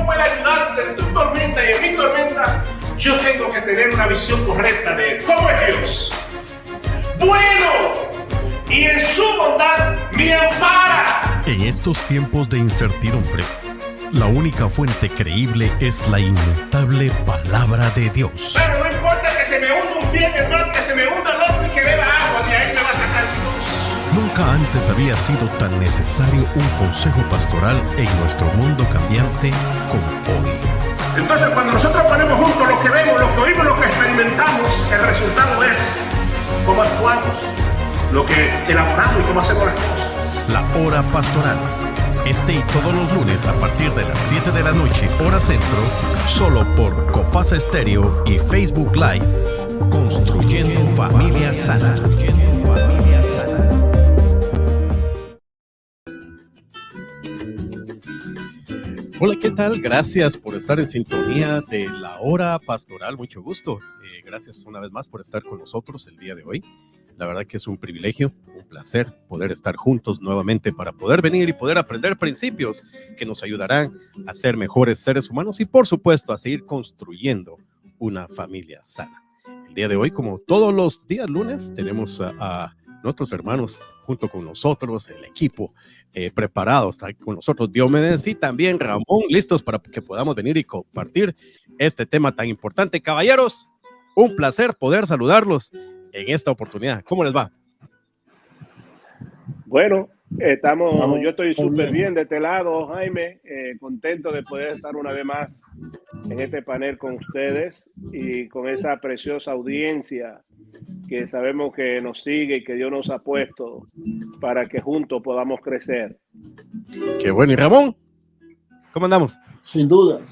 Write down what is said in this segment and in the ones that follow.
puede ayudarte en tu tormenta y en mi tormenta, yo tengo que tener una visión correcta de cómo es Dios. Bueno, y en su bondad me ampara. En estos tiempos de incertidumbre, la única fuente creíble es la inmutable palabra de Dios. Pero no importa que se me hunda un pie en el mar, que se me hunda el otro y que beba agua, de ahí me va a sacar Dios. Nunca antes había sido tan necesario un consejo pastoral en nuestro mundo cambiante como hoy. Entonces, cuando nosotros ponemos juntos lo que vemos, lo que oímos, lo que experimentamos, el resultado es cómo actuamos, lo que elaboramos y cómo hacemos las cosas. La hora pastoral. Este y todos los lunes a partir de las 7 de la noche, hora centro, solo por Cofasa Estéreo y Facebook Live. Construyendo familia sana. Construyendo familia sana. Hola, ¿qué tal? Gracias por estar en sintonía de la hora pastoral. Mucho gusto. Gracias una vez más por estar con nosotros el día de hoy. La verdad que es un privilegio, un placer poder estar juntos nuevamente para poder venir y poder aprender principios que nos ayudarán a ser mejores seres humanos y, por supuesto, a seguir construyendo una familia sana. El día de hoy, como todos los días lunes, tenemos a nuestros hermanos junto con nosotros, el equipo preparados, está con nosotros Diomedes y también Ramón, listos para que podamos venir y compartir este tema tan importante. Caballeros, un placer poder saludarlos en esta oportunidad. ¿Cómo les va? Bueno, yo estoy súper bien de este lado, Jaime, contento de poder estar una vez más en este panel con ustedes y con esa preciosa audiencia que sabemos que nos sigue y que Dios nos ha puesto para que juntos podamos crecer. Qué bueno. ¿Y Ramón? ¿Cómo andamos? Sin duda,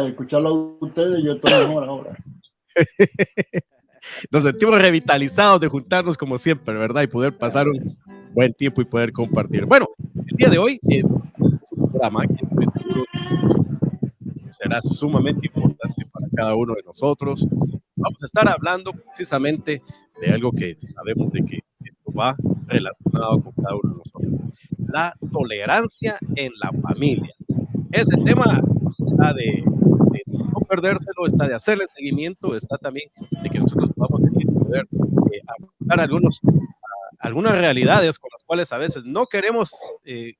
escucharlo a ustedes, yo estoy mejor ahora. Nos sentimos revitalizados de juntarnos como siempre, ¿verdad? Y poder pasar un buen tiempo y poder compartir. Bueno, el día de hoy un programa que será sumamente importante para cada uno de nosotros. Vamos a estar hablando precisamente de algo que sabemos de que esto va relacionado con cada uno de nosotros. La tolerancia en la familia. Ese tema está de no perdérselo, está de hacerle seguimiento, está también de que nosotros podamos poder aportar algunas realidades con las cuales a veces no queremos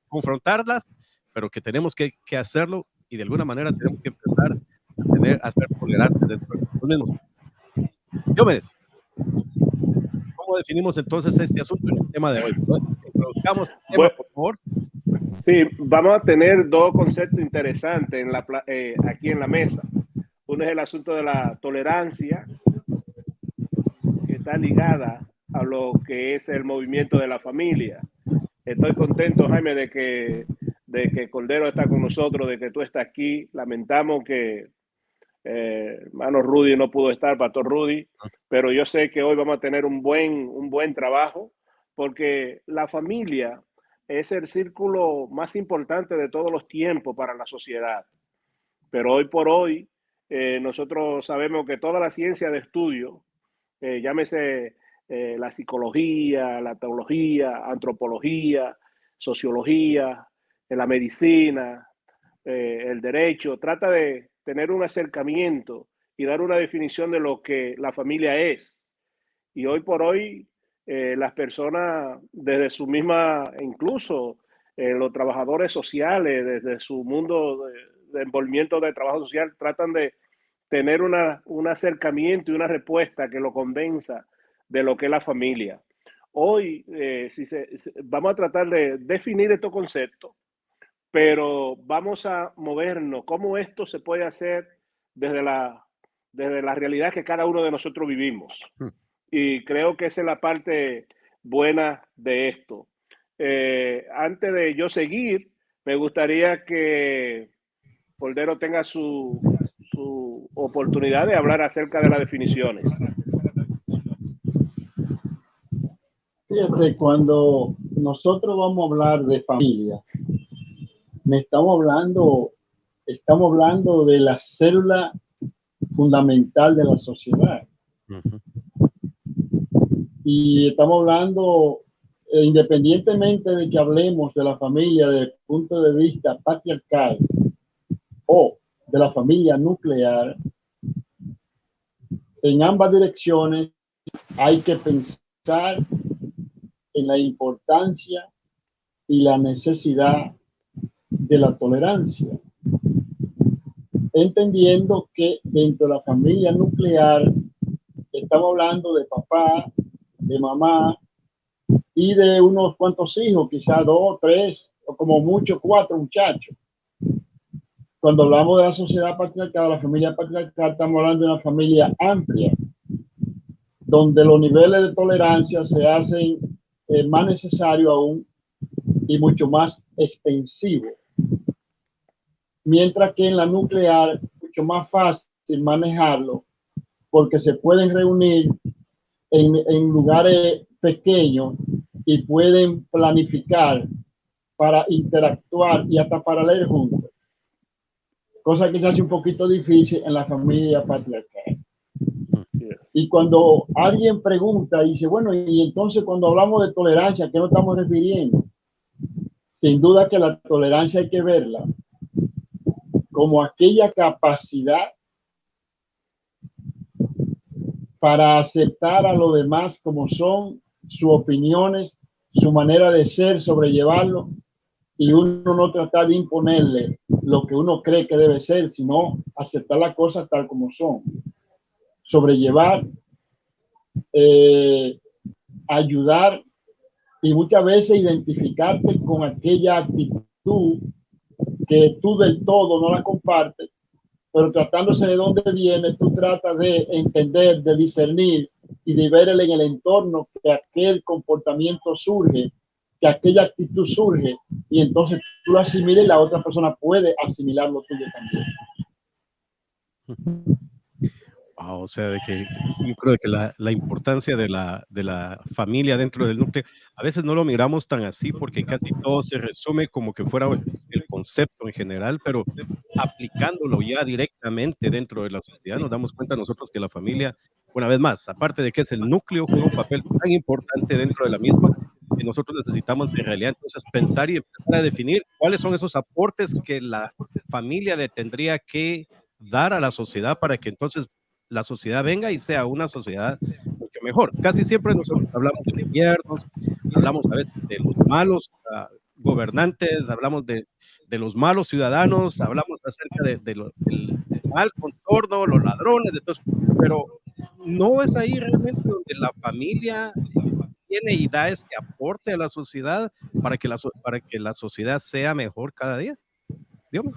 confrontarlas, pero que tenemos que hacerlo y de alguna manera tenemos que empezar a ser tolerantes dentro de nosotros mismos. Diomedes, ¿cómo definimos entonces este asunto en el tema de hoy? Introduzcamos el tema, bueno, por favor. Sí, vamos a tener dos conceptos interesantes aquí en la mesa. Uno es el asunto de la tolerancia, que está ligada a lo que es el movimiento de la familia. Estoy contento, Jaime, de que Cordero está con nosotros, de que tú estás aquí. Lamentamos que hermano Rudy no pudo estar, Pastor Rudy, pero yo sé que hoy vamos a tener un buen trabajo, porque la familia es el círculo más importante de todos los tiempos para la sociedad. Pero hoy por hoy, nosotros sabemos que toda la ciencia de estudio, llámese la psicología, la teología, antropología, sociología, la medicina, el derecho, trata de tener un acercamiento y dar una definición de lo que la familia es. Y hoy por hoy, las personas desde su misma, incluso los trabajadores sociales, desde su mundo de envolvimiento de trabajo social, tratan de tener un acercamiento y una respuesta que lo convenza de lo que es la familia. Hoy vamos a tratar de definir estos conceptos, pero vamos a movernos, cómo esto se puede hacer desde la realidad que cada uno de nosotros vivimos. Y creo que esa es la parte buena de esto. Antes de yo seguir, me gustaría que Cordero tenga su oportunidad de hablar acerca de las definiciones. Fíjate, cuando nosotros vamos a hablar de familia, estamos hablando de la célula fundamental de la sociedad. Y estamos hablando, independientemente de que hablemos de la familia desde el punto de vista patriarcal o de la familia nuclear, en ambas direcciones hay que pensar en la importancia y la necesidad de la tolerancia, entendiendo que dentro de la familia nuclear estamos hablando de papá, de mamá y de unos cuantos hijos, quizás 2, 3 o como mucho 4 muchachos. Cuando hablamos de la sociedad patriarcal, la familia patriarcal, estamos hablando de una familia amplia, donde los niveles de tolerancia se hacen más necesarios aún y mucho más extensivos. Mientras que en la nuclear es mucho más fácil manejarlo porque se pueden reunir en lugares pequeños y pueden planificar para interactuar y hasta para leer juntos. Cosa que se hace un poquito difícil en la familia patriarcal. Y cuando alguien pregunta y dice, bueno, y entonces cuando hablamos de tolerancia, ¿a qué nos estamos refiriendo? Sin duda que la tolerancia hay que verla como aquella capacidad para aceptar a los demás como son, sus opiniones, su manera de ser, sobrellevarlo, y uno no tratar de imponerle lo que uno cree que debe ser, sino aceptar las cosas tal como son. Sobrellevar, ayudar y muchas veces identificarte con aquella actitud que tú del todo no la compartes, pero tratándose de dónde viene, tú tratas de entender, de discernir y de ver en el entorno que aquel comportamiento surge, que aquella actitud surge, y entonces tú lo asimilas y la otra persona puede asimilar lo tuyo también. O sea, de que yo creo que la importancia de la familia dentro del núcleo, a veces no lo miramos tan así porque casi todo se resume como que fuera el concepto en general, pero aplicándolo ya directamente dentro de la sociedad, nos damos cuenta nosotros que la familia, una vez más, aparte de que es el núcleo, juega un papel tan importante dentro de la misma, que nosotros necesitamos en realidad entonces pensar y empezar a definir cuáles son esos aportes que la familia le tendría que dar a la sociedad para que entonces la sociedad venga y sea una sociedad mucho mejor. Casi siempre nosotros hablamos de gobiernos, hablamos a veces de los malos gobernantes, hablamos de los malos ciudadanos, hablamos acerca del mal contorno, los ladrones, de todo, pero no es ahí realmente donde la familia tiene y da ese aporte a la sociedad para que la sociedad sea mejor cada día. Dígame.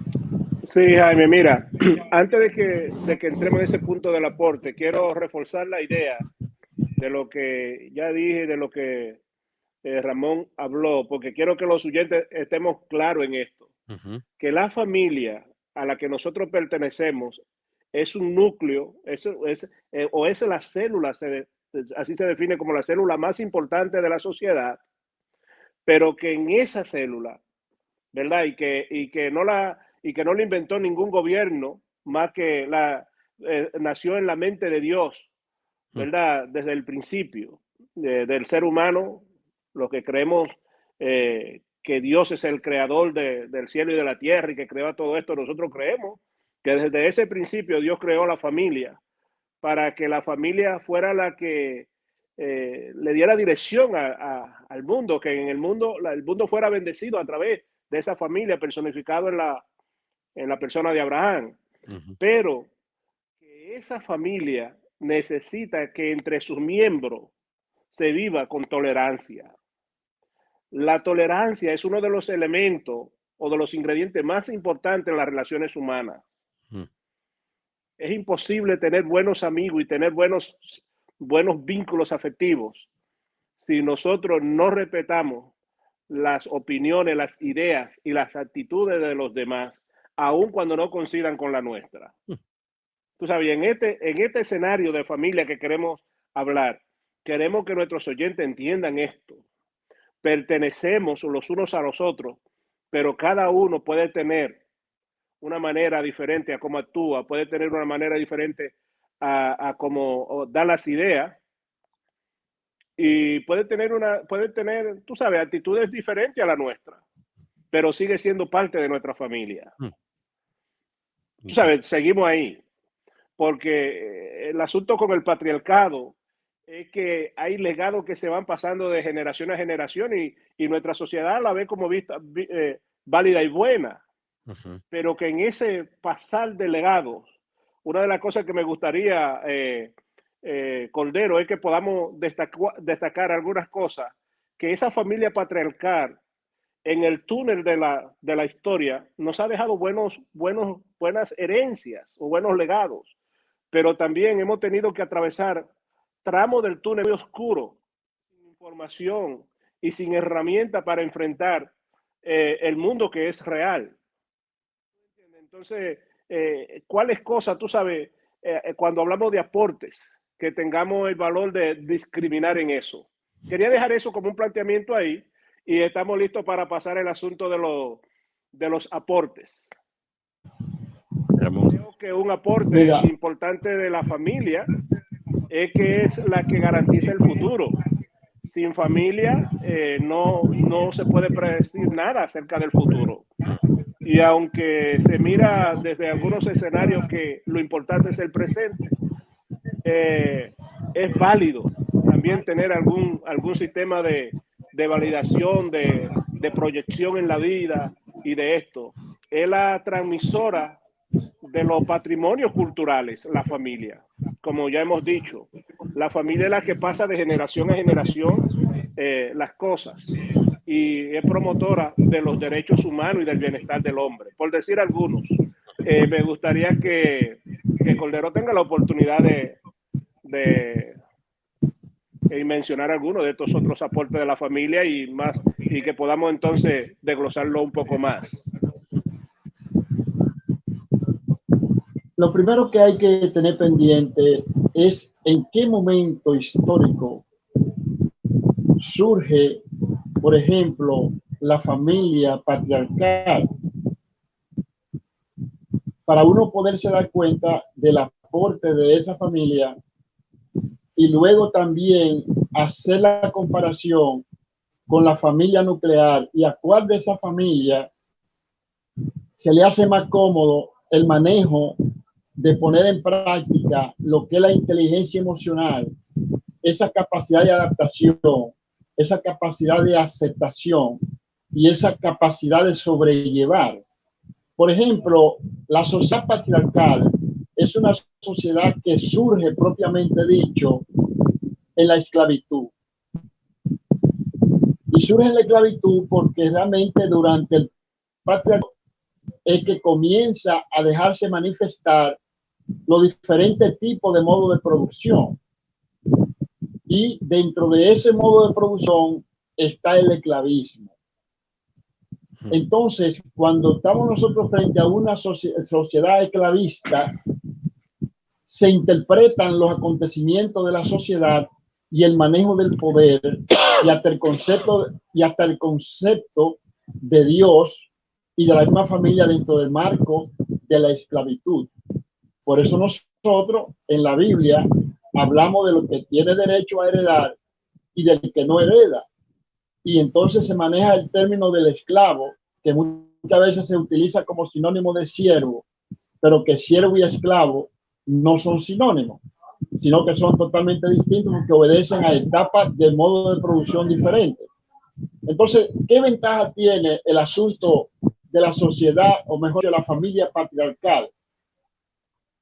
Sí, Jaime, mira, antes de que entremos en ese punto del aporte, quiero reforzar la idea de lo que ya dije, de lo que Ramón habló, porque quiero que los oyentes estemos claros en esto, que la familia a la que nosotros pertenecemos es un núcleo, o es la célula, así se define como la célula más importante de la sociedad, pero que en esa célula, ¿verdad? Y que no la inventó ningún gobierno, más que nació en la mente de Dios, ¿verdad? Desde el principio del ser humano, lo que creemos que Dios es el creador del cielo y de la tierra y que creó todo esto, nosotros creemos que desde ese principio Dios creó la familia para que la familia fuera la que le diera dirección al mundo, que en el mundo fuera bendecido a través de esa familia personificado en la persona de Abraham. Pero que esa familia necesita que entre sus miembros se viva con tolerancia. La tolerancia es uno de los elementos o de los ingredientes más importantes en las relaciones humanas. Es imposible tener buenos amigos y tener buenos vínculos afectivos si nosotros no respetamos las opiniones, las ideas y las actitudes de los demás, aun cuando no coincidan con la nuestra. Tú sabes, en este escenario de familia que queremos hablar, queremos que nuestros oyentes entiendan esto. Pertenecemos los unos a los otros, pero cada uno puede tener una manera diferente a cómo actúa, puede tener una manera diferente a cómo da las ideas, y puede tener, tú sabes, actitudes diferentes a la nuestra, pero sigue siendo parte de nuestra familia. tú sabes, seguimos ahí, porque el asunto con el patriarcado es que hay legados que se van pasando de generación a generación y nuestra sociedad la ve como válida y buena, pero que en ese pasar de legados, una de las cosas que me gustaría, Cordero, es que podamos destacar algunas cosas, que esa familia patriarcal en el túnel de la historia nos ha dejado buenas herencias o buenos legados, pero también hemos tenido que atravesar tramos del túnel muy oscuro, sin información y sin herramienta para enfrentar el mundo que es real. Entonces, ¿cuáles cosas, tú sabes, cuando hablamos de aportes, que tengamos el valor de discriminar en eso? Quería dejar eso como un planteamiento ahí y estamos listos para pasar el asunto de los aportes. Creo que un aporte importante de la familia es que es la que garantiza el futuro. Sin familia no se puede predecir nada acerca del futuro. Y aunque se mira desde algunos escenarios que lo importante es el presente, es válido también tener algún sistema de validación, de proyección en la vida y de esto. Es la transmisora de los patrimonios culturales, la familia. Como ya hemos dicho, la familia es la que pasa de generación a generación las cosas y es promotora de los derechos humanos y del bienestar del hombre. Por decir algunos, me gustaría que Cordero tenga la oportunidad de mencionar algunos de estos otros aportes de la familia y más, y que podamos entonces desglosarlo un poco más. Lo primero que hay que tener pendiente es en qué momento histórico surge, por ejemplo, la familia patriarcal, para uno poderse dar cuenta del aporte de esa familia y luego también hacer la comparación con la familia nuclear y a cuál de esa familia se le hace más cómodo el manejo de poner en práctica lo que es la inteligencia emocional, esa capacidad de adaptación, esa capacidad de aceptación y esa capacidad de sobrellevar. Por ejemplo, la sociedad patriarcal es una sociedad que surge propiamente dicho en la esclavitud. Y surge en la esclavitud porque realmente durante el patriarcado es que comienza a dejarse manifestar los diferentes tipos de modos de producción. Y dentro de ese modo de producción está el esclavismo. Entonces, cuando estamos nosotros frente a una sociedad esclavista, se interpretan los acontecimientos de la sociedad y el manejo del poder y hasta el concepto de Dios y de la misma familia dentro del marco de la esclavitud. Por eso nosotros en la Biblia hablamos de lo que tiene derecho a heredar y del que no hereda. Y entonces se maneja el término del esclavo, que muchas veces se utiliza como sinónimo de siervo, pero que siervo y esclavo no son sinónimos, sino que son totalmente distintos porque obedecen a etapas de modo de producción diferentes. Entonces, ¿qué ventaja tiene el asunto de la sociedad, o mejor de la familia patriarcal?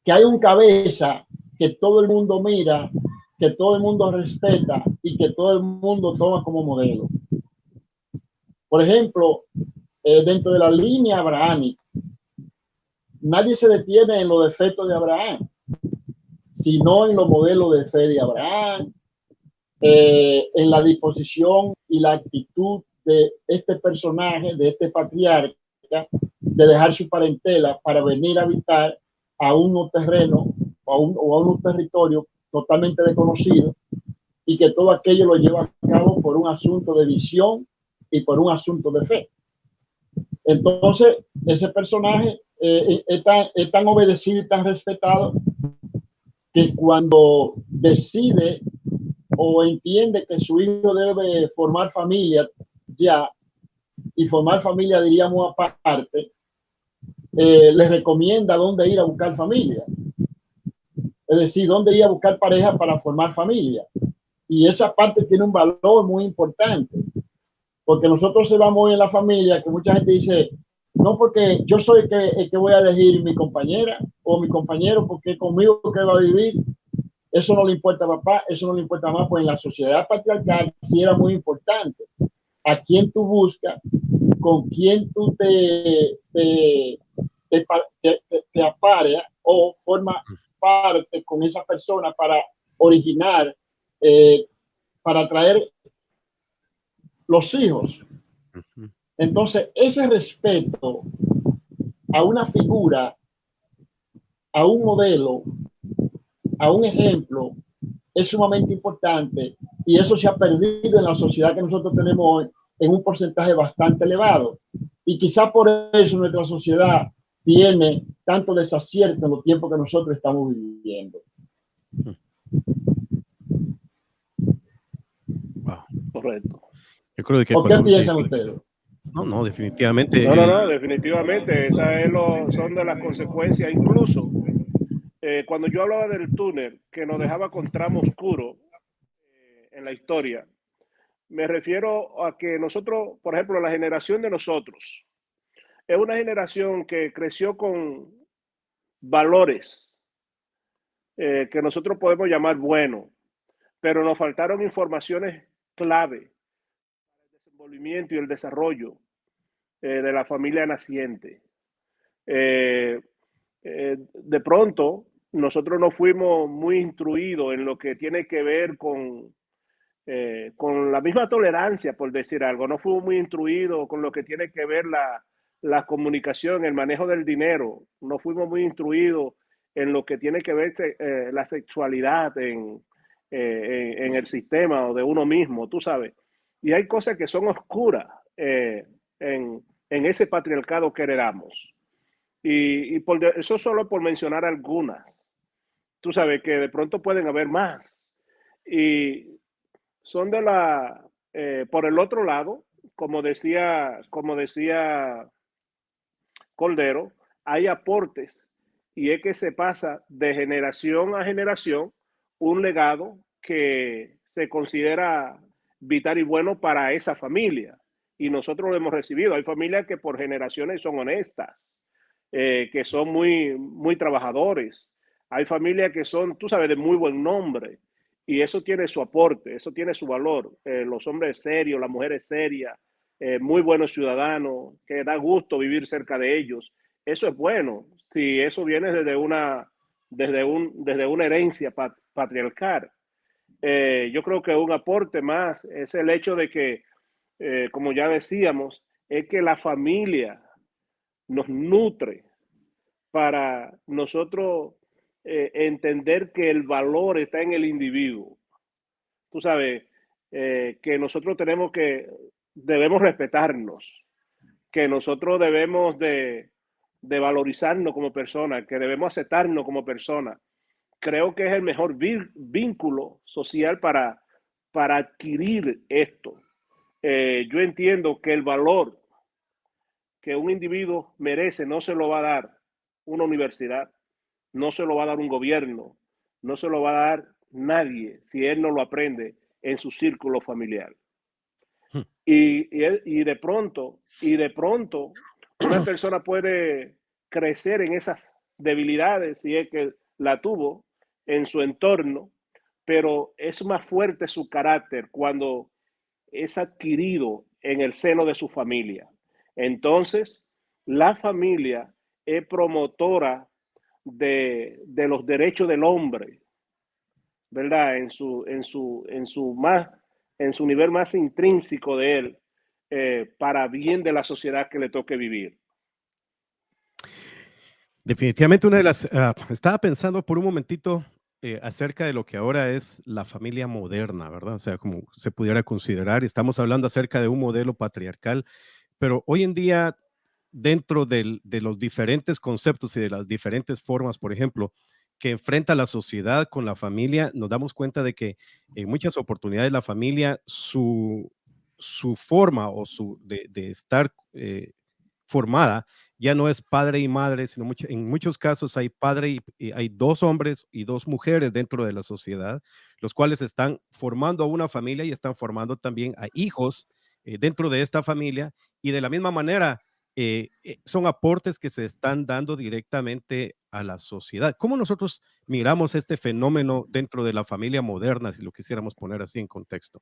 Que hay un cabeza que todo el mundo mira, que todo el mundo respeta y que todo el mundo toma como modelo. Por ejemplo, dentro de la línea abrahámica, nadie se detiene en los defectos de Abraham, sino en los modelos de fe de Abraham, en la disposición y la actitud de este personaje, de este patriarca, de dejar su parentela para venir a habitar a un terreno o a un territorio totalmente desconocido, y que todo aquello lo lleva a cabo por un asunto de visión y por un asunto de fe. Entonces, ese personaje es tan obedecido y tan respetado que cuando decide o entiende que su hijo debe formar familia ya, y formar familia diríamos aparte, les recomienda dónde ir a buscar familia. Es decir, dónde ir a buscar pareja para formar familia. Y esa parte tiene un valor muy importante, porque nosotros se vamos hoy en la familia, que mucha gente dice, no porque yo soy el que voy a elegir mi compañera o mi compañero, porque conmigo que va a vivir. Eso no le importa a papá, eso no le importa a mamá, pues en la sociedad patriarcal sí era muy importante. A quién tú buscas, con quién tú te apareas o forma parte con esa persona para originar, para traer los hijos. Entonces, ese respeto a una figura, a un modelo, a un ejemplo, es sumamente importante, y eso se ha perdido en la sociedad que nosotros tenemos hoy en un porcentaje bastante elevado. Y quizá por eso nuestra sociedad tiene tanto desacierto en los tiempos que nosotros estamos viviendo. Wow. Correcto. Yo creo que ¿O qué piensan ustedes? No, definitivamente. No, definitivamente. Son de las consecuencias. Incluso cuando yo hablaba del túnel que nos dejaba con tramo oscuro en la historia, me refiero a que nosotros, por ejemplo, la generación de nosotros, es una generación que creció con valores que nosotros podemos llamar buenos, pero nos faltaron informaciones clave para el desenvolvimiento y el desarrollo de la familia naciente. De pronto, nosotros no fuimos muy instruidos en lo que tiene que ver con la misma tolerancia, por decir algo. No fuimos muy instruidos con lo que tiene que ver la comunicación, el manejo del dinero. No fuimos muy instruidos en lo que tiene que ver la sexualidad en el sistema o de uno mismo, tú sabes. Y hay cosas que son oscuras en ese patriarcado que heredamos. Y eso solo por mencionar algunas. Tú sabes que de pronto pueden haber más. Y son por el otro lado, como decía Cordero, hay aportes, y es que se pasa de generación a generación un legado que se considera vital y bueno para esa familia, y nosotros lo hemos recibido. Hay familias que por generaciones son honestas, que son muy, muy trabajadores. Hay familias que son, tú sabes, de muy buen nombre, y eso tiene su aporte, eso tiene su valor. Los hombres serios, las mujeres serias, muy buenos ciudadanos, que da gusto vivir cerca de ellos. Eso es bueno, si eso viene desde una herencia patriarcal. Yo creo que un aporte más es el hecho de que, como ya decíamos, es que la familia nos nutre para nosotros entender que el valor está en el individuo. Tú sabes, que nosotros debemos respetarnos, que nosotros debemos de valorizarnos como personas, que debemos aceptarnos como personas. Creo que es el mejor vínculo social para adquirir esto. Yo entiendo que el valor que un individuo merece no se lo va a dar una universidad, no se lo va a dar un gobierno, no se lo va a dar nadie si él no lo aprende en su círculo familiar. Y de pronto, una persona puede crecer en esas debilidades, si es que la tuvo en su entorno, pero es más fuerte su carácter cuando es adquirido en el seno de su familia. Entonces, la familia es promotora de los derechos del hombre, ¿verdad? En su nivel más intrínseco de él, para bien de la sociedad que le toque vivir. Definitivamente estaba pensando por un momentito acerca de lo que ahora es la familia moderna, ¿verdad? O sea, como se pudiera considerar, estamos hablando acerca de un modelo patriarcal, pero hoy en día, dentro de los diferentes conceptos y de las diferentes formas, por ejemplo, que enfrenta la sociedad con la familia, nos damos cuenta de que en muchas oportunidades la familia, su forma o de estar formada ya no es padre y madre, sino en muchos casos hay padre y hay dos hombres y dos mujeres dentro de la sociedad, los cuales están formando a una familia y están formando también a hijos dentro de esta familia, y de la misma manera son aportes que se están dando directamente a la sociedad. ¿Cómo nosotros miramos este fenómeno dentro de la familia moderna, si lo quisiéramos poner así en contexto?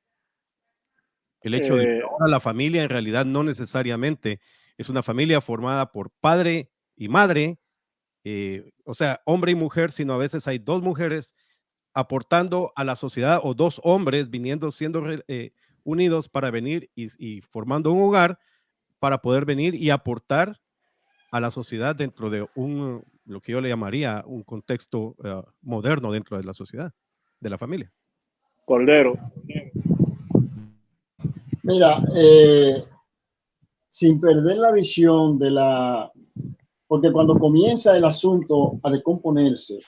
El hecho de que ahora la familia en realidad no necesariamente es una familia formada por padre y madre, o sea, hombre y mujer, sino a veces hay dos mujeres aportando a la sociedad, o dos hombres siendo unidos para venir y formando un hogar para poder venir y aportar a la sociedad dentro de lo que yo le llamaría un contexto moderno dentro de la sociedad, de la familia. Cordero. Mira, sin perder la visión porque cuando comienza el asunto a descomponerse,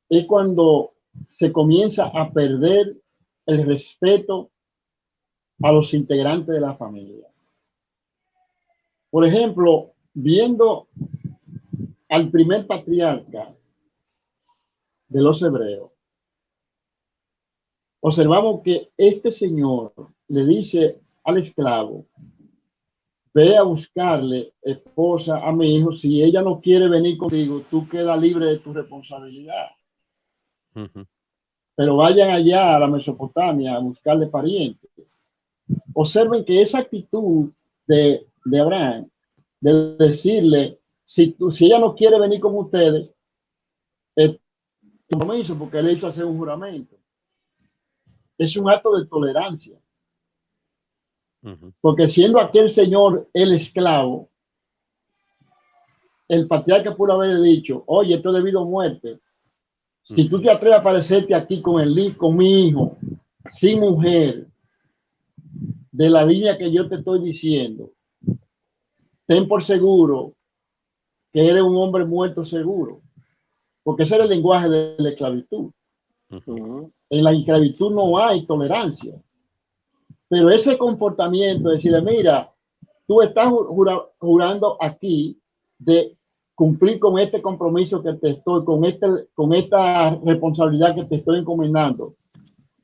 es cuando se comienza a perder el respeto a los integrantes de la familia. Por ejemplo, viendo al primer patriarca de los hebreos, observamos que este señor le dice al esclavo: ve a buscarle esposa a mi hijo. Si ella no quiere venir contigo, tú quedas libre de tu responsabilidad. Pero vayan allá a la Mesopotamia a buscarle parientes. Observen que esa actitud de Abraham, de decirle, si ella no quiere venir con ustedes, es un compromiso, porque él hizo hacer un juramento. Es un acto de tolerancia. Porque siendo aquel señor el esclavo, el patriarca pudo haber dicho: oye, esto es debido a muerte. Si tú te atreves a aparecerte aquí con mi hijo, sin mujer, de la línea que yo te estoy diciendo, ten por seguro que eres un hombre muerto seguro. Porque ese era el lenguaje de la esclavitud. En la esclavitud no hay tolerancia. Pero ese comportamiento de decirle: mira, tú estás jurando aquí de cumplir con este compromiso que te estoy, con esta responsabilidad que te estoy encomendando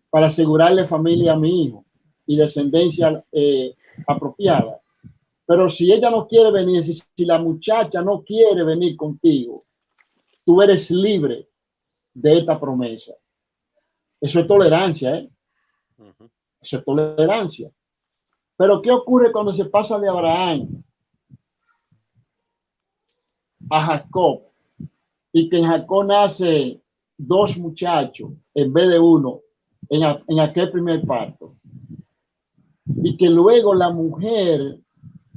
para asegurarle familia a mi hijo y descendencia apropiada. Pero si ella no quiere venir, si la muchacha no quiere venir contigo, tú eres libre de esta promesa. Eso es tolerancia, ¿eh? Eso es tolerancia. Pero ¿qué ocurre cuando se pasa de Abraham a Jacob, y que en Jacob nace dos muchachos en vez de uno en aquel primer parto, y que luego la mujer,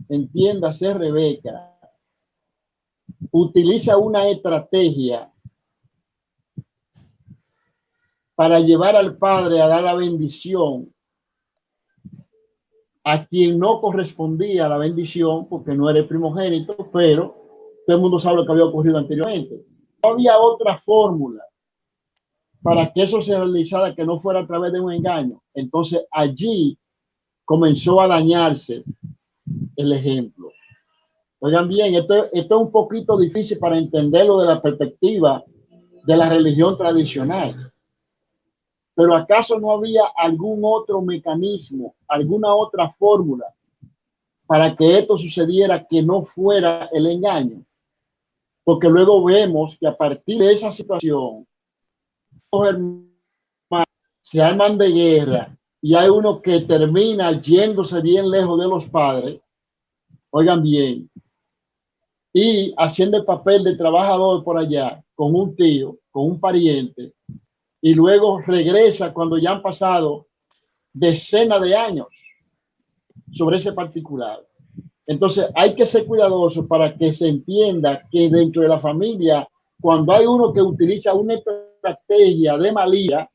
entiéndase Rebeca, utiliza una estrategia para llevar al padre a dar la bendición a quien no correspondía la bendición, porque no era el primogénito, pero todo el mundo sabe lo que había ocurrido anteriormente. No había otra fórmula para que eso se realizara que no fuera a través de un engaño. Entonces allí comenzó a dañarse el ejemplo. Oigan bien, esto es un poquito difícil para entenderlo de la perspectiva de la religión tradicional. Pero ¿acaso no había algún otro mecanismo, alguna otra fórmula para que esto sucediera que no fuera el engaño? Porque luego vemos que a partir de esa situación, los hermanos se arman de guerra y hay uno que termina yéndose bien lejos de los padres, oigan bien, y haciendo el papel de trabajador por allá, con un tío, con un pariente, y luego regresa cuando ya han pasado decenas de años sobre ese particular. Entonces hay que ser cuidadosos para que se entienda que dentro de la familia, cuando hay uno que utiliza una estrategia de malía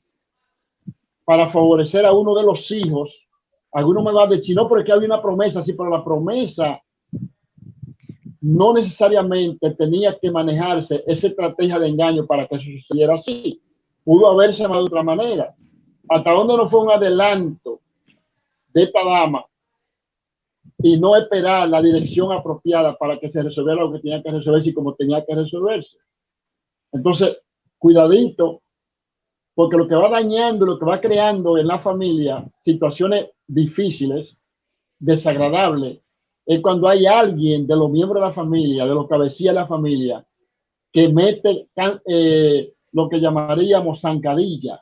para favorecer a uno de los hijos, alguno me va a decir: no, porque había una promesa. Sí, pero la promesa no necesariamente tenía que manejarse esa estrategia de engaño para que eso sucediera así. Pudo haberse llamado de otra manera. ¿Hasta dónde no fue un adelanto de esta dama y no esperar la dirección apropiada para que se resolviera lo que tenía que resolverse y como tenía que resolverse. Entonces, cuidadito, porque lo que va dañando, lo que va creando en la familia situaciones difíciles, desagradables, es cuando hay alguien de los miembros de la familia, de los cabecillas de la familia, que mete lo que llamaríamos zancadilla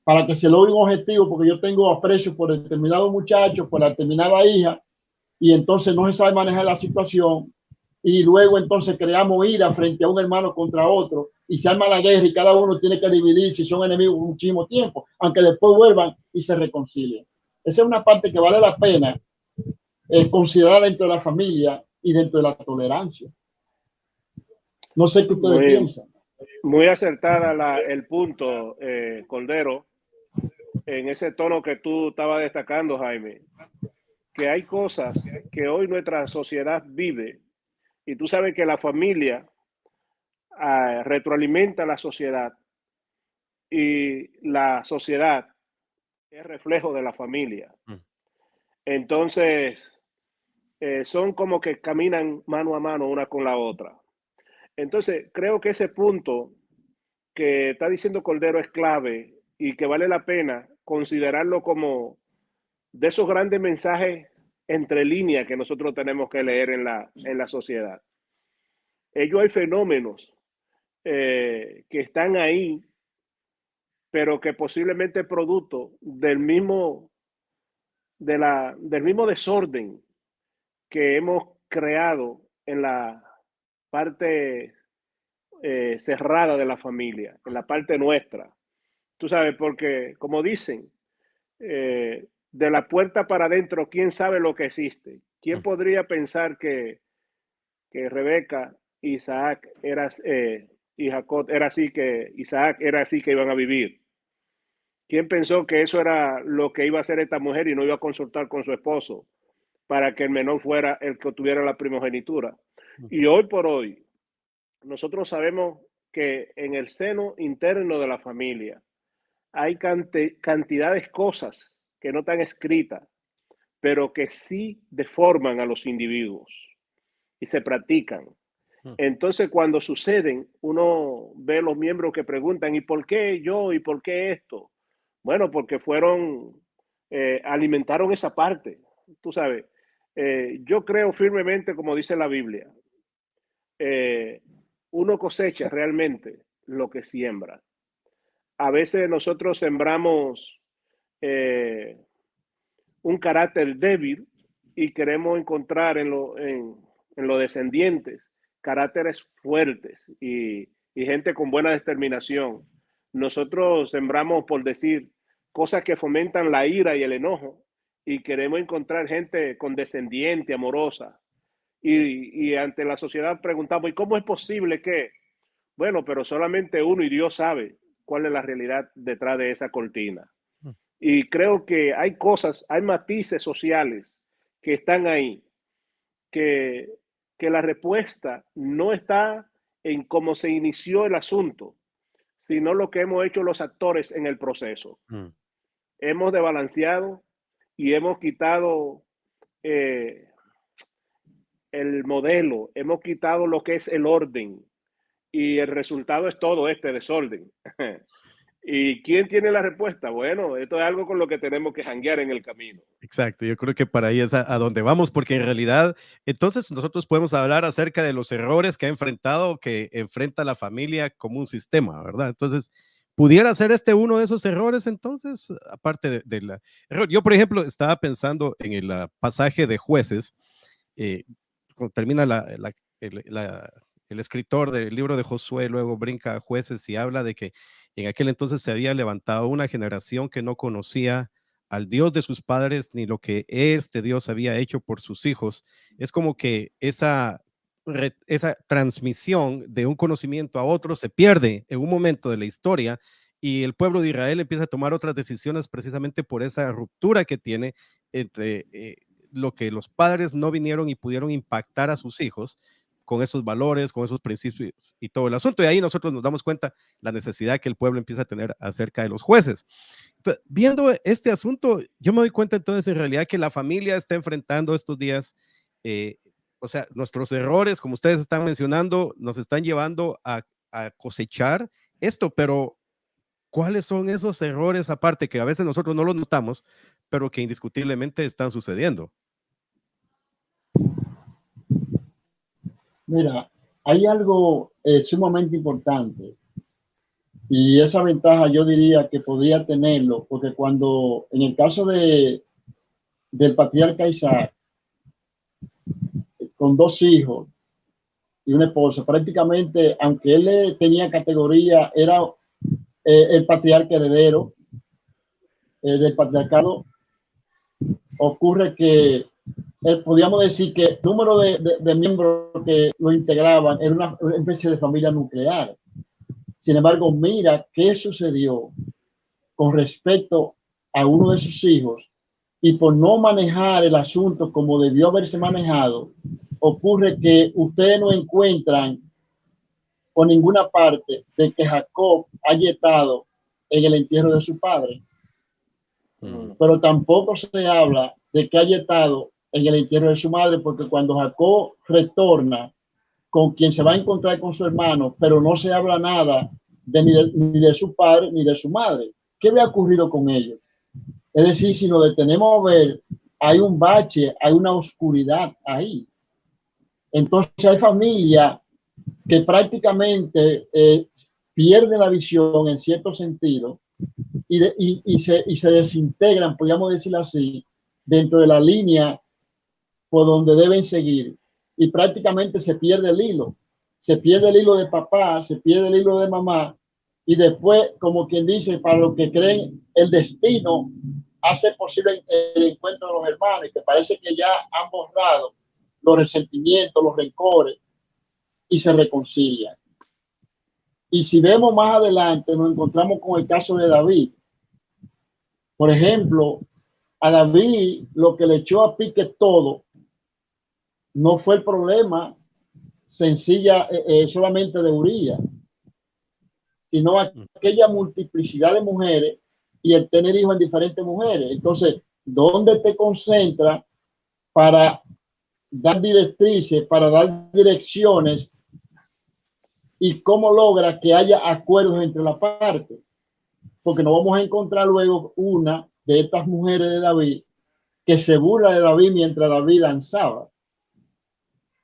para que se logre un objetivo, porque yo tengo aprecio por determinado muchacho, por determinada hija, y entonces no se sabe manejar la situación, y luego entonces creamos ira frente a un hermano contra otro, y se arma la guerra y cada uno tiene que dividir si son enemigos muchísimo tiempo, aunque después vuelvan y se reconcilien. Esa es una parte que vale la pena considerar dentro de la familia y dentro de la tolerancia. No sé qué ustedes piensan. Muy acertada el punto, Cordero, en ese tono que tú estabas destacando, Jaime, que hay cosas que hoy nuestra sociedad vive, y tú sabes que la familia retroalimenta a la sociedad, y la sociedad es reflejo de la familia. Entonces, son como que caminan mano a mano una con la otra. Entonces, creo que ese punto que está diciendo Cordero es clave y que vale la pena considerarlo como de esos grandes mensajes entre líneas que nosotros tenemos que leer en la sociedad. Ellos hay fenómenos que están ahí, pero que posiblemente producto del mismo desorden que hemos creado en la parte cerrada de la familia, en la parte nuestra. Tú sabes, porque como dicen, de la puerta para adentro, ¿quién sabe lo que existe? ¿Quién podría pensar que Rebeca, Isaac y Jacob era así, que Isaac era así que iban a vivir? ¿Quién pensó que eso era lo que iba a hacer esta mujer y no iba a consultar con su esposo para que el menor fuera el que tuviera la primogenitura? Y hoy por hoy, nosotros sabemos que en el seno interno de la familia hay cantidades de cosas que no están escritas, pero que sí deforman a los individuos y se practican. Entonces, cuando suceden, uno ve los miembros que preguntan, ¿y por qué yo? ¿Y por qué esto? Bueno, porque alimentaron esa parte. Tú sabes, yo creo firmemente, como dice la Biblia, uno cosecha realmente lo que siembra. A veces nosotros sembramos un carácter débil y queremos encontrar en los descendientes caracteres fuertes y gente con buena determinación. Nosotros sembramos, por decir, cosas que fomentan la ira y el enojo, y queremos encontrar gente condescendiente, amorosa. Y ante la sociedad preguntamos, ¿y cómo es posible que? Bueno, pero solamente uno y Dios sabe cuál es la realidad detrás de esa cortina. Y creo que hay cosas, hay matices sociales que están ahí, que la respuesta no está en cómo se inició el asunto, sino lo que hemos hecho los actores en el proceso. Hemos desbalanceado y hemos quitado el modelo, hemos quitado lo que es el orden, y el resultado es todo este desorden. ¿Y quién tiene la respuesta? Bueno, esto es algo con lo que tenemos que janguear en el camino. Exacto, yo creo que para ahí es a donde vamos, porque en realidad, entonces nosotros podemos hablar acerca de los errores que enfrenta la familia como un sistema, ¿verdad? Entonces, ¿pudiera ser este uno de esos errores entonces? Aparte de la error. Yo, por ejemplo, estaba pensando en el pasaje de Jueces, cuando termina el escritor del libro de Josué, luego brinca a Jueces y habla de que en aquel entonces se había levantado una generación que no conocía al Dios de sus padres ni lo que este Dios había hecho por sus hijos. Es como que esa transmisión de un conocimiento a otro se pierde en un momento de la historia, y el pueblo de Israel empieza a tomar otras decisiones precisamente por esa ruptura que tiene entre lo que los padres no vinieron y pudieron impactar a sus hijos con esos valores, con esos principios y todo el asunto. Y ahí nosotros nos damos cuenta la necesidad que el pueblo empieza a tener acerca de los jueces. Entonces, viendo este asunto, yo me doy cuenta entonces en realidad que la familia está enfrentando estos días, o sea, nuestros errores, como ustedes están mencionando, nos están llevando a cosechar esto, pero ¿cuáles son esos errores aparte que a veces nosotros no los notamos, pero que indiscutiblemente están sucediendo? Mira, hay algo sumamente importante y esa ventaja yo diría que podría tenerlo, porque cuando en el caso del patriarca Isaac, con 2 hijos y una esposa, prácticamente, aunque él tenía categoría, era el patriarca heredero del patriarcado, ocurre que podríamos decir que el número de miembros que lo integraban era una especie de familia nuclear. Sin embargo, mira qué sucedió con respecto a uno de sus hijos, y por no manejar el asunto como debió haberse manejado, ocurre que ustedes no encuentran por ninguna parte de que Jacob haya estado en el entierro de su padre. Pero tampoco se habla de que haya estado en el entierro de su madre, porque cuando Jacob retorna con quien se va a encontrar con su hermano, pero no se habla nada ni de su padre ni de su madre. ¿Qué había ocurrido con ellos? Es decir, si nos detenemos a ver, hay un bache, hay una oscuridad ahí. Entonces hay familias que prácticamente pierden la visión en cierto sentido y se desintegran, podríamos decirlo así, dentro de la línea por donde deben seguir, y prácticamente se pierde el hilo. Se pierde el hilo de papá, se pierde el hilo de mamá, y después, como quien dice, para los que creen, el destino hace posible el encuentro de los hermanos, y que parece que ya han borrado los resentimientos, los rencores, y se reconcilian. Y si vemos más adelante, nos encontramos con el caso de David. Por ejemplo, a David lo que le echó a pique todo no fue el problema solamente de Uría, sino aquella multiplicidad de mujeres y el tener hijos en diferentes mujeres. Entonces, ¿dónde te concentras para dar directrices, para dar direcciones, y cómo logra que haya acuerdos entre las partes? Porque nos vamos a encontrar luego una de estas mujeres de David que se burla de David mientras David danzaba,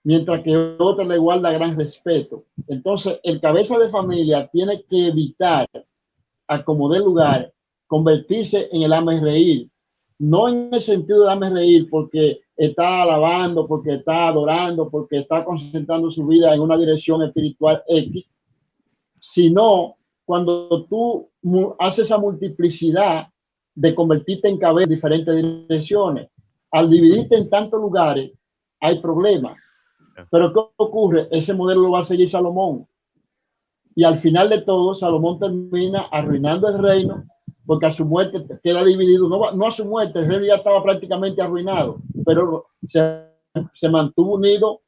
mientras que otra le guarda gran respeto. Entonces, el cabeza de familia tiene que evitar, a como dé lugar, convertirse en el hazme reír. No en el sentido de hazme reír porque está alabando, porque está adorando, porque está concentrando su vida en una dirección espiritual X, sino cuando tú haces esa multiplicidad de convertirte en cabeza en diferentes direcciones. Al dividirte en tantos lugares, hay problemas. Pero ¿qué ocurre? Ese modelo lo va a seguir Salomón. Y al final de todo, Salomón termina arruinando el reino, porque a su muerte queda dividido. No a su muerte, el reino ya estaba prácticamente arruinado, pero se mantuvo unido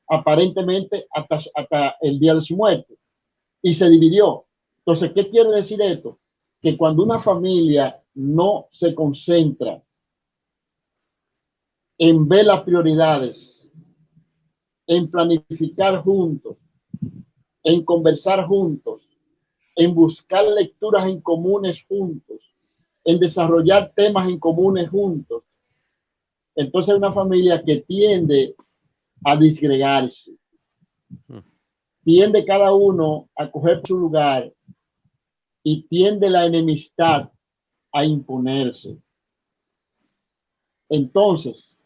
aparentemente hasta el día de su muerte. Y se dividió. Entonces, ¿qué quiere decir esto? Que cuando una familia no se concentra en ver las prioridades, en planificar juntos, en conversar juntos, en buscar lecturas en comunes juntos, en desarrollar temas en comunes juntos, entonces es una familia que tiende a disgregarse, tiende cada uno a coger su lugar y tiende la enemistad a imponerse. Entonces,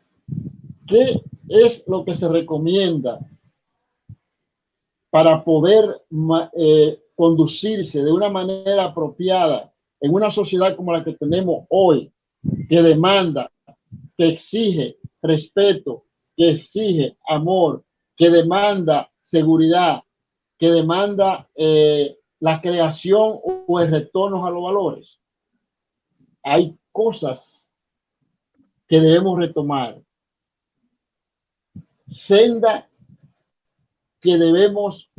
¿qué es lo que se recomienda para poder conducirse de una manera apropiada en una sociedad como la que tenemos hoy, que demanda, que exige respeto, que exige amor, que demanda seguridad, que demanda la creación o el retorno a los valores? Hay cosas que debemos retomar. Senda que debemos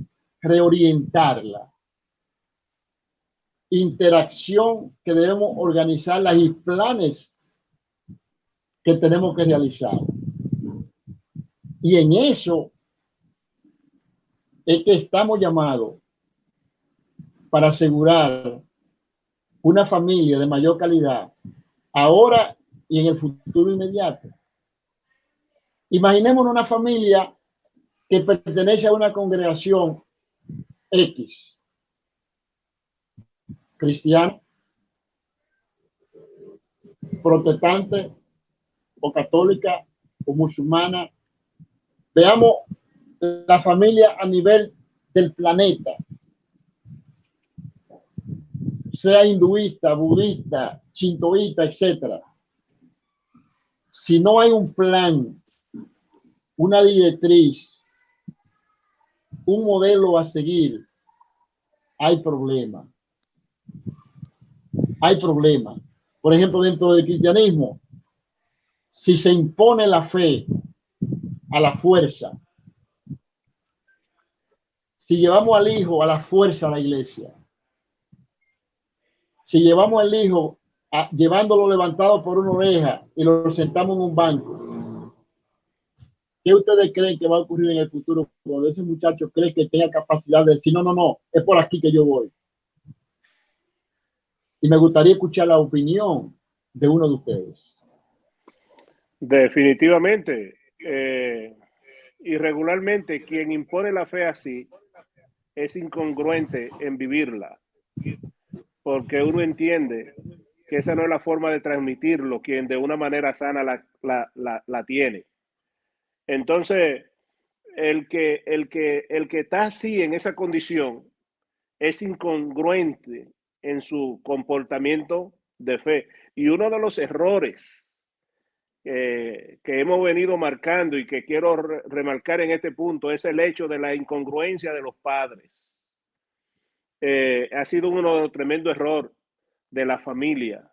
reorientarla, interacción que debemos organizarla y planes que tenemos que realizar. Y en eso es que estamos llamados para asegurar una familia de mayor calidad ahora y en el futuro inmediato. Imaginemos una familia que pertenece a una congregación X, cristiana, protestante o católica o musulmana. Veamos la familia a nivel del planeta, sea hinduista, budista, shintoísta, etcétera. Si no hay un plan, una directriz, un modelo a seguir, hay problema. Hay problema. Por ejemplo, dentro del cristianismo, si se impone la fe a la fuerza, si llevamos al hijo a la fuerza a la iglesia, si llevamos al hijo llevándolo levantado por una oreja y lo sentamos en un banco, ¿qué ustedes creen que va a ocurrir en el futuro cuando ese muchacho cree que tenga capacidad de decir, no, es por aquí que yo voy? Y me gustaría escuchar la opinión de uno de ustedes. Definitivamente. Y regularmente quien impone la fe así es incongruente en vivirla, porque uno entiende que esa no es la forma de transmitirlo quien de una manera sana la tiene. Entonces, el que está así en esa condición es incongruente en su comportamiento de fe. Y uno de los errores que hemos venido marcando y que quiero remarcar en este punto es el hecho de la incongruencia de los padres. Ha sido uno de los tremendos errores de la familia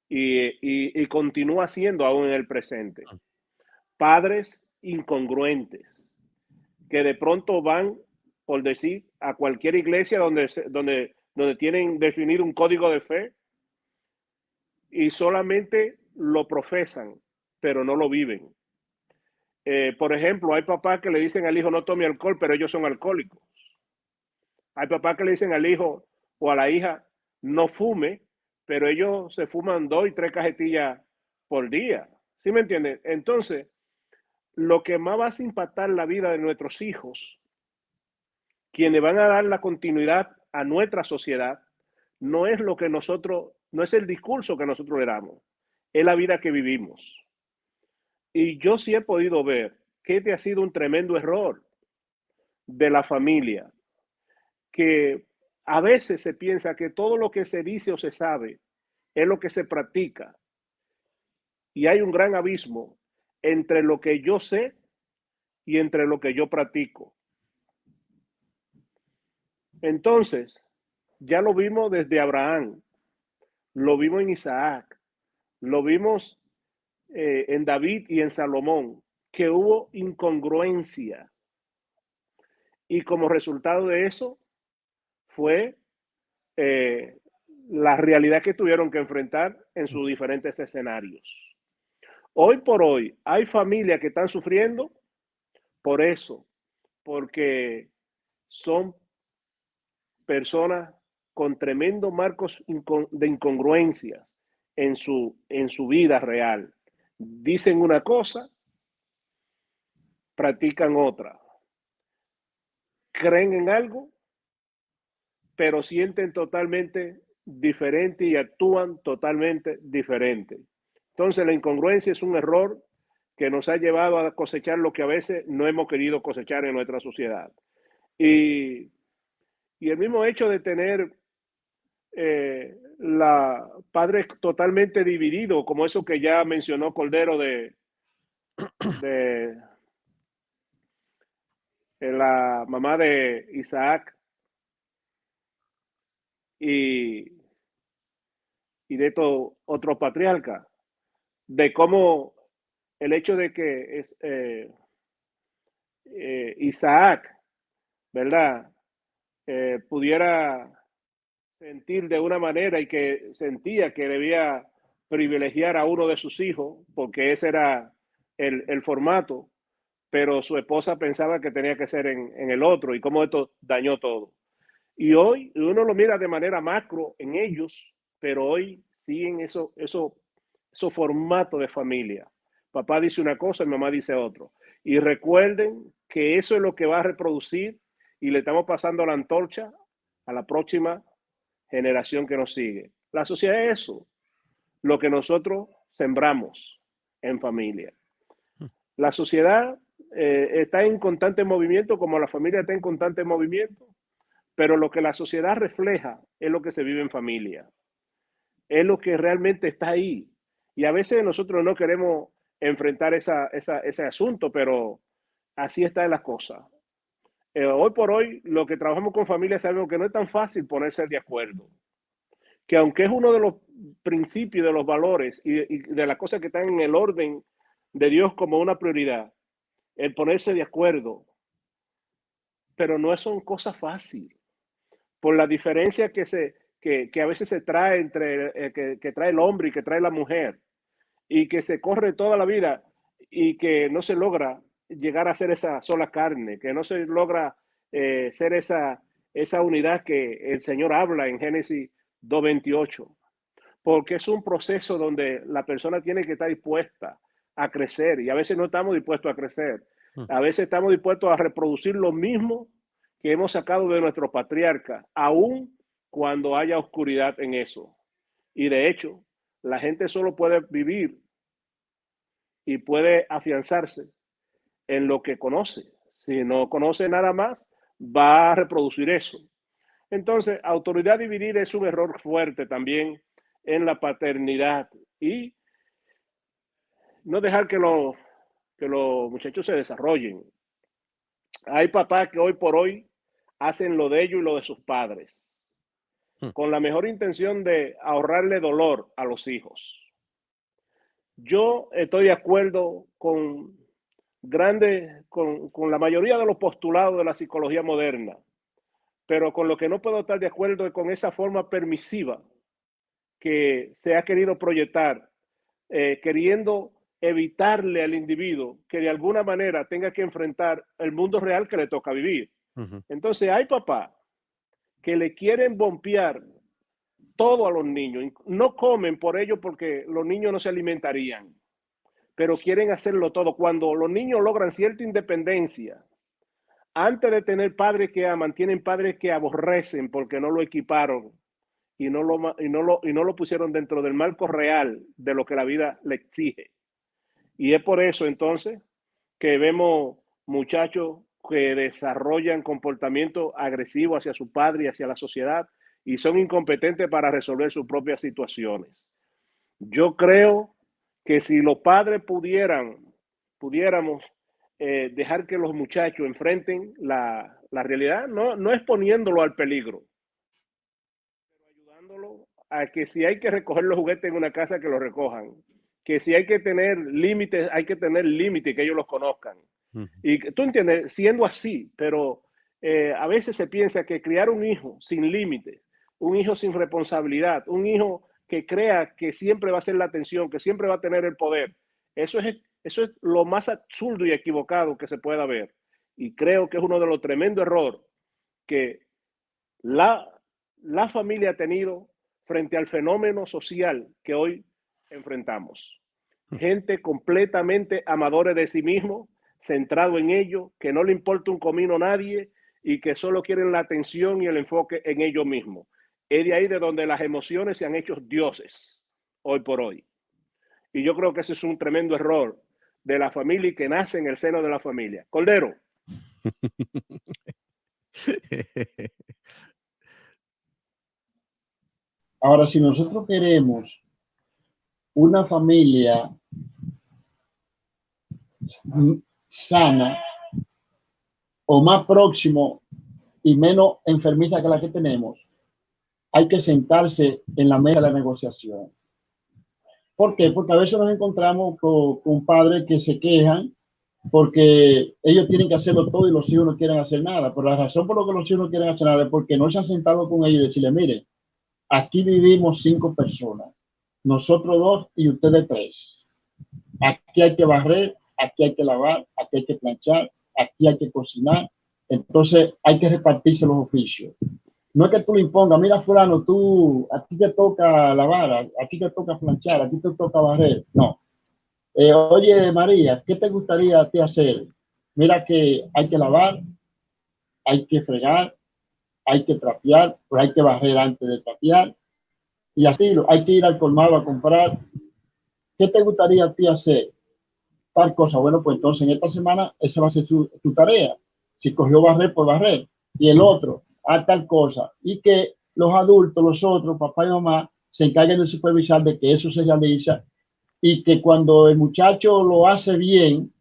y continúa siendo aún en el presente. Padres incongruentes que de pronto van, por decir, a cualquier iglesia donde tienen definido un código de fe y solamente lo profesan, pero no lo viven. Por ejemplo, hay papás que le dicen al hijo no tome alcohol, pero ellos son alcohólicos. Hay papás que le dicen al hijo o a la hija no fume, pero ellos se fuman 2 y 3 cajetillas por día. ¿Sí me entienden? Entonces, lo que más va a impactar la vida de nuestros hijos, quienes van a dar la continuidad a nuestra sociedad, no es lo que nosotros, no es el discurso que nosotros le damos, es la vida que vivimos. Y yo sí he podido ver que este ha sido un tremendo error de la familia, que a veces se piensa que todo lo que se dice o se sabe es lo que se practica. Y hay un gran abismo entre lo que yo sé y entre lo que yo practico. Entonces, ya lo vimos desde Abraham, lo vimos en Isaac, lo vimos en David y en Salomón, que hubo incongruencia. Y como resultado de eso fue la realidad que tuvieron que enfrentar en sus diferentes escenarios. Hoy por hoy hay familias que están sufriendo por eso, porque son personas con tremendos marcos de incongruencias en su vida real. Dicen una cosa, practican otra. Creen en algo, pero sienten totalmente diferente y actúan totalmente diferente. Entonces la incongruencia es un error que nos ha llevado a cosechar lo que a veces no hemos querido cosechar en nuestra sociedad. Y el mismo hecho de tener padres totalmente divididos, como eso que ya mencionó Cordero de la mamá de Isaac y de estos otros patriarcas, de cómo el hecho de que Isaac ¿verdad? Pudiera sentir de una manera y que sentía que debía privilegiar a uno de sus hijos porque ese era el formato, pero su esposa pensaba que tenía que ser en el otro y cómo esto dañó todo. Y hoy uno lo mira de manera macro en ellos, pero hoy siguen esos formatos de familia. Papá dice una cosa y mamá dice otro. Y recuerden que eso es lo que va a reproducir y le estamos pasando la antorcha a la próxima generación que nos sigue. La sociedad es eso, lo que nosotros sembramos en familia. La sociedad está en constante movimiento, como la familia está en constante movimiento, pero lo que la sociedad refleja es lo que se vive en familia. Es lo que realmente está ahí. Y a veces nosotros no queremos enfrentar ese asunto, pero así están las cosas. Hoy por hoy, lo que trabajamos con familia sabemos que no es tan fácil ponerse de acuerdo. Que aunque es uno de los principios, de los valores y de las cosas que están en el orden de Dios como una prioridad, el ponerse de acuerdo, pero no son cosas fáciles. Por la diferencia que a veces se trae entre que trae el hombre y que trae la mujer, y que se corre toda la vida y que no se logra llegar a ser esa sola carne, que no se logra ser esa unidad que el Señor habla en Génesis 2:28, porque es un proceso donde la persona tiene que estar dispuesta a crecer y a veces no estamos dispuestos a crecer. A veces estamos dispuestos a reproducir lo mismo que hemos sacado de nuestro patriarca, aun cuando haya oscuridad en eso. Y de hecho, la gente solo puede vivir y puede afianzarse en lo que conoce. Si no conoce nada más, va a reproducir eso. Entonces, autoridad dividida es un error fuerte también en la paternidad y no dejar que los muchachos se desarrollen. Hay papás que hoy por hoy hacen lo de ellos y lo de sus padres, con la mejor intención de ahorrarle dolor a los hijos. Yo estoy de acuerdo con la mayoría de los postulados de la psicología moderna, pero con lo que no puedo estar de acuerdo es con esa forma permisiva que se ha querido proyectar, queriendo evitarle al individuo que de alguna manera tenga que enfrentar el mundo real que le toca vivir. Entonces hay papás que le quieren bombear todo a los niños. No comen por ello porque los niños no se alimentarían, pero quieren hacerlo todo. Cuando los niños logran cierta independencia, antes de tener padres que aman, tienen padres que aborrecen porque no lo equiparon y no lo pusieron dentro del marco real de lo que la vida le exige. Y es por eso entonces que vemos muchachos que desarrollan comportamiento agresivo hacia su padre y hacia la sociedad y son incompetentes para resolver sus propias situaciones. Yo creo que si los padres pudiéramos dejar que los muchachos enfrenten la realidad, no exponiéndolo al peligro, pero ayudándolo a que si hay que recoger los juguetes en una casa, que los recojan, que si hay que tener límites, que ellos los conozcan. Y tú entiendes, siendo así, pero a veces se piensa que criar un hijo sin límites, un hijo sin responsabilidad, un hijo que crea que siempre va a ser la atención, que siempre va a tener el poder, eso es lo más absurdo y equivocado que se pueda ver. Y creo que es uno de los tremendos errores que la familia ha tenido frente al fenómeno social que hoy enfrentamos. Gente completamente amadores de sí mismo, centrado en ello, que no le importa un comino a nadie y que solo quieren la atención y el enfoque en ellos mismos. Es de ahí de donde las emociones se han hecho dioses hoy por hoy. Y yo creo que ese es un tremendo error de la familia y que nace en el seno de la familia. Cordero. Ahora, si nosotros queremos una familia sana o más próximo y menos enfermiza que la que tenemos, hay que sentarse en la mesa de la negociación. ¿Por qué? Porque a veces nos encontramos con padres que se quejan porque ellos tienen que hacerlo todo y los hijos no quieren hacer nada. Pero la razón por la que los hijos no quieren hacer nada es porque no se han sentado con ellos y decirle, mire, aquí vivimos 5 personas, nosotros 2 y ustedes 3. Aquí hay que barrer, aquí hay que lavar, aquí hay que planchar, aquí hay que cocinar. Entonces hay que repartirse los oficios. No es que tú le impongas, mira fulano, a ti te toca lavar, a ti te toca planchar, a ti te toca barrer. No. Oye María, ¿qué te gustaría a ti hacer? Mira que hay que lavar, hay que fregar, hay que trapear, pero hay que barrer antes de trapear. Y así hay que ir al colmado a comprar. ¿Qué te gustaría a ti hacer? Tal cosa. Bueno, pues entonces en esta semana esa va a ser tu tarea. Si cogió barrer, pues barrer. Y el otro, tal cosa. Y que los adultos, los otros, papá y mamá, se encarguen de supervisar de que eso se realiza y que cuando el muchacho lo hace bien,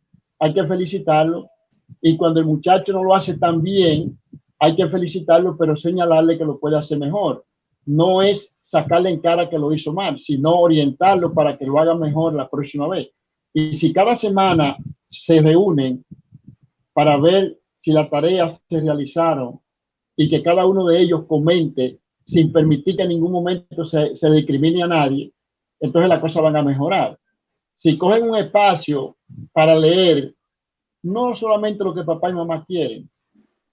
hay que felicitarlo. Y cuando el muchacho no lo hace tan bien, hay que felicitarlo, pero señalarle que lo puede hacer mejor. No es sacarle en cara que lo hizo mal, sino orientarlo para que lo haga mejor la próxima vez. Y si cada semana se reúnen para ver si las tareas se realizaron y que cada uno de ellos comente sin permitir que en ningún momento se discrimine a nadie, entonces las cosas van a mejorar. Si cogen un espacio para leer, no solamente lo que papá y mamá quieren,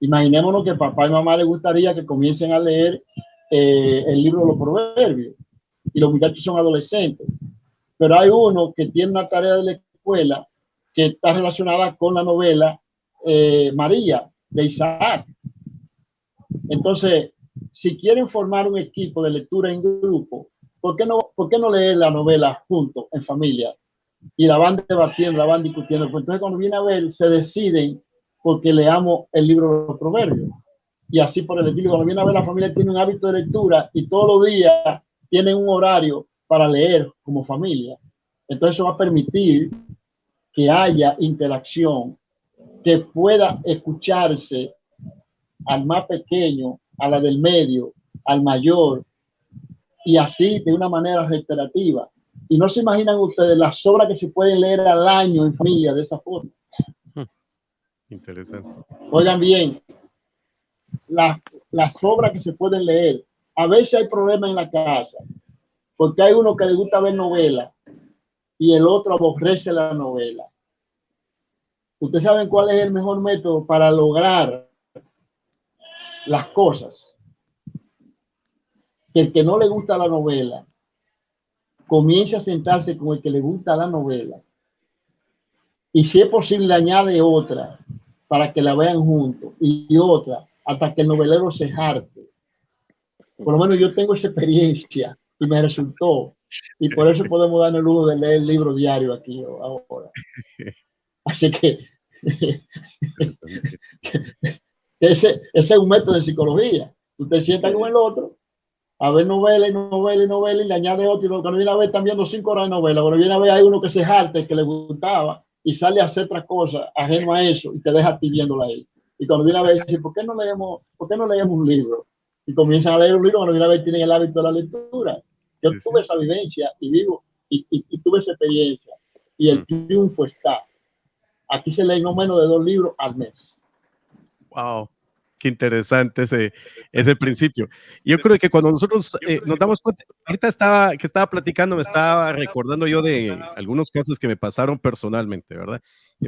imaginémonos que papá y mamá les gustaría que comiencen a leer el libro de los proverbios y los muchachos son adolescentes, pero hay uno que tiene una tarea de la escuela que está relacionada con la novela María de Isaac. Entonces, si quieren formar un equipo de lectura en grupo, ¿por qué no leer la novela juntos, en familia? Y la van debatiendo, la van discutiendo. Pues entonces, cuando viene a ver, se deciden porque leamos el libro de los proverbios. Y así por el estilo. Cuando viene a ver, la familia tiene un hábito de lectura y todos los días tienen un horario para leer como familia. Entonces, eso va a permitir que haya interacción, que pueda escucharse al más pequeño, a la del medio, al mayor, y así de una manera reiterativa. Y no se imaginan ustedes las obras que se pueden leer al año en familia de esa forma. Interesante. Oigan bien, las obras que se pueden leer. A veces hay problemas en la casa, porque hay uno que le gusta ver novelas y el otro aborrece la novela. ¿Ustedes saben cuál es el mejor método para lograr las cosas? Que el que no le gusta la novela comience a sentarse con el que le gusta la novela y si es posible añade otra para que la vean juntos y otra hasta que el novelero se jarte. Por lo menos yo tengo esa experiencia y me resultó, y por eso podemos darnos el lujo de leer el libro diario aquí ahora. Así que ese es un método de psicología. Tú te sientas con el otro a ver novela y le añade otro, y cuando viene a ver están viendo 5 horas de novela, cuando viene a ver hay uno que se jarte, que le gustaba y sale a hacer otra cosa ajeno a eso y te deja a ti viéndola ahí. Y cuando viene a ver dice, ¿por qué no leemos un libro? Y comienzan a leer un libro, cuando viene a ver tienen el hábito de la lectura. Yo tuve esa vivencia y vivo y tuve esa experiencia y el triunfo está. Aquí se leen no menos de 2 libros al mes. Wow, qué interesante ese principio. Yo creo que cuando nosotros nos damos cuenta, ahorita estaba platicando, me estaba recordando yo de algunos casos que me pasaron personalmente, ¿verdad?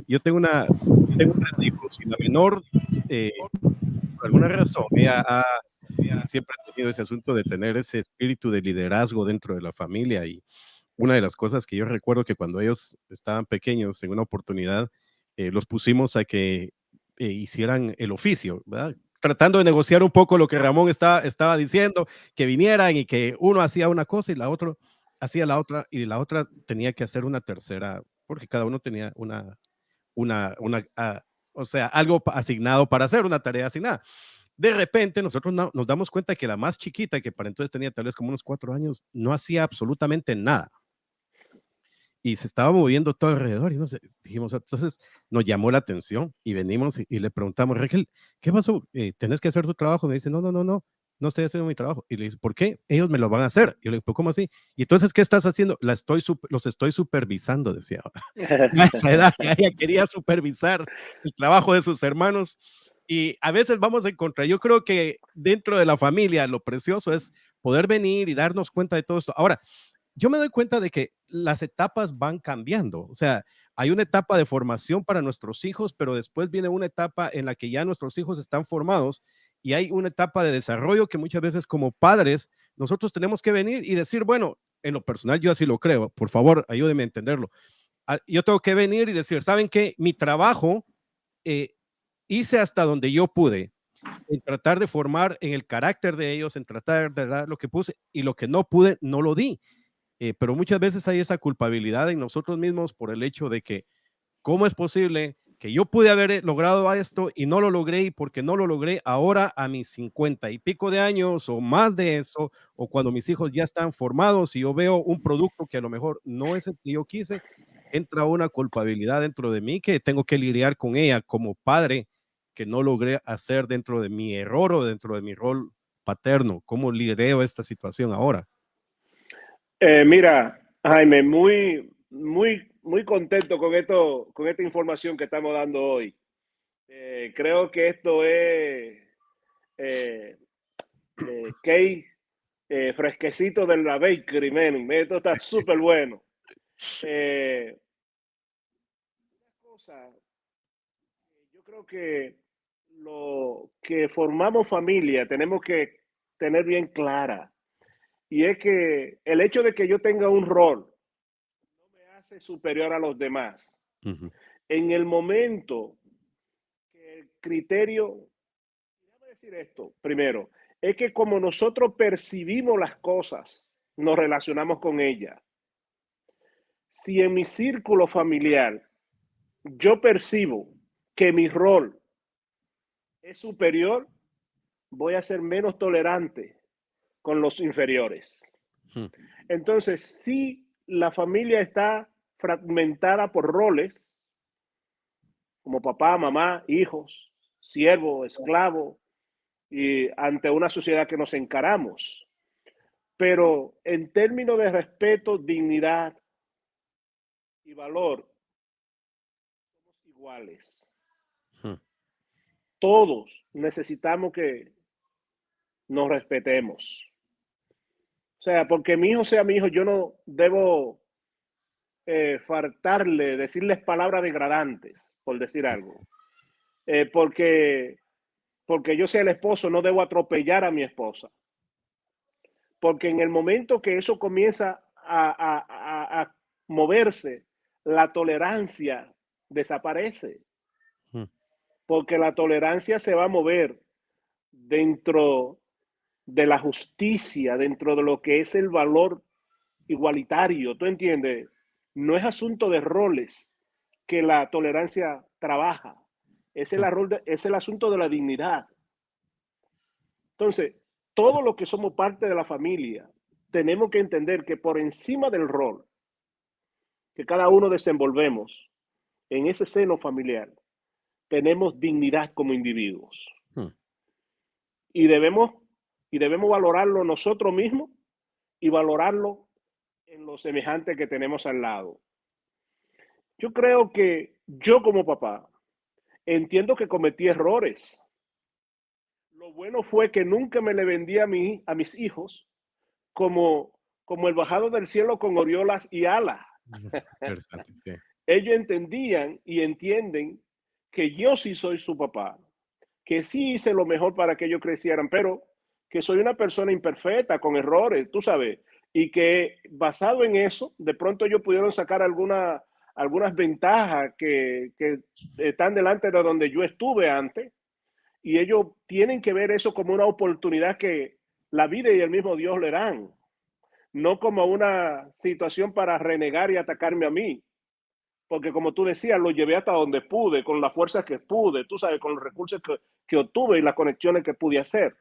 Yo tengo 3 hijos y la menor, por alguna razón, ella siempre ha tenido ese asunto de tener ese espíritu de liderazgo dentro de la familia, y una de las cosas que yo recuerdo que cuando ellos estaban pequeños, en una oportunidad, los pusimos a que hicieran el oficio, ¿verdad? Tratando de negociar un poco lo que Ramón estaba diciendo, que vinieran y que uno hacía una cosa y la otra hacía la otra, y la otra tenía que hacer una tercera, porque cada uno tenía o sea, algo asignado para hacer, una tarea asignada. De repente nosotros nos damos cuenta que la más chiquita, que para entonces tenía tal vez como unos 4 años, no hacía absolutamente nada. Y se estaba moviendo todo alrededor y no sé, dijimos, entonces nos llamó la atención y venimos y le preguntamos, Raquel, ¿qué pasó? ¿Tenés que hacer tu trabajo? Me dice, no no estoy haciendo mi trabajo. Y le dice, ¿por qué? Ellos me lo van a hacer. Y yo le digo, ¿cómo así? Y entonces, ¿qué estás haciendo? Los estoy supervisando, decía. A esa edad ya ella quería supervisar el trabajo de sus hermanos. Y a veces vamos en contra. Yo creo que dentro de la familia lo precioso es poder venir y darnos cuenta de todo esto. Ahora, yo me doy cuenta de que las etapas van cambiando. O sea, hay una etapa de formación para nuestros hijos, pero después viene una etapa en la que ya nuestros hijos están formados y hay una etapa de desarrollo que muchas veces como padres nosotros tenemos que venir y decir, bueno, en lo personal yo así lo creo, por favor, ayúdeme a entenderlo. Yo tengo que venir y decir, ¿saben qué? Mi trabajo hice hasta donde yo pude en tratar de formar en el carácter de ellos, en tratar de dar lo que puse y lo que no pude, no lo di. Pero muchas veces hay esa culpabilidad en nosotros mismos por el hecho de que, ¿cómo es posible que yo pude haber logrado esto y no lo logré? Y porque no lo logré ahora a mis 50 y pico de años o más de eso, o cuando mis hijos ya están formados y yo veo un producto que a lo mejor no es el que yo quise, entra una culpabilidad dentro de mí que tengo que lidiar con ella como padre que no logré hacer dentro de mi error o dentro de mi rol paterno. ¿Cómo lidio esta situación ahora? Mira, Jaime, muy contento con esta información que estamos dando hoy. Creo que esto es cake fresquecito de la bakery, man. Esto está súper bueno. Una cosa, yo creo que lo que formamos familia tenemos que tener bien clara. Y es que el hecho de que yo tenga un rol no me hace superior a los demás. Uh-huh. En el momento que el criterio, déjame decir esto primero, es que como nosotros percibimos las cosas, nos relacionamos con ellas. Si en mi círculo familiar yo percibo que mi rol es superior, voy a ser menos tolerante con los inferiores. Entonces, si la familia está fragmentada por roles, como papá, mamá, hijos, siervo, esclavo, y ante una sociedad que nos encaramos, pero en términos de respeto, dignidad y valor, somos iguales. Todos necesitamos que nos respetemos. O sea, porque mi hijo sea mi hijo, yo no debo faltarle, decirles palabras degradantes, por decir algo. Porque yo sea el esposo, no debo atropellar a mi esposa. Porque en el momento que eso comienza a moverse, la tolerancia desaparece. Porque la tolerancia se va a mover dentro de la justicia, dentro de lo que es el valor igualitario. ¿Tú entiendes? No es asunto de roles que la tolerancia trabaja. Es el asunto de la dignidad. Entonces, todos los que somos parte de la familia, tenemos que entender que por encima del rol que cada uno desenvolvemos en ese seno familiar, tenemos dignidad como individuos. Y debemos valorarlo nosotros mismos y valorarlo en los semejantes que tenemos al lado. Yo creo que yo como papá entiendo que cometí errores. Lo bueno fue que nunca me le vendí a mis hijos como el bajado del cielo con oriolas y alas. Sí. Ellos entendían y entienden que yo sí soy su papá, que sí hice lo mejor para que ellos crecieran, pero que soy una persona imperfecta, con errores, tú sabes, y que basado en eso, de pronto ellos pudieron sacar algunas ventajas que están delante de donde yo estuve antes, y ellos tienen que ver eso como una oportunidad que la vida y el mismo Dios le dan, no como una situación para renegar y atacarme a mí. Porque como tú decías, lo llevé hasta donde pude, con las fuerzas que pude, tú sabes, con los recursos que obtuve y las conexiones que pude hacer.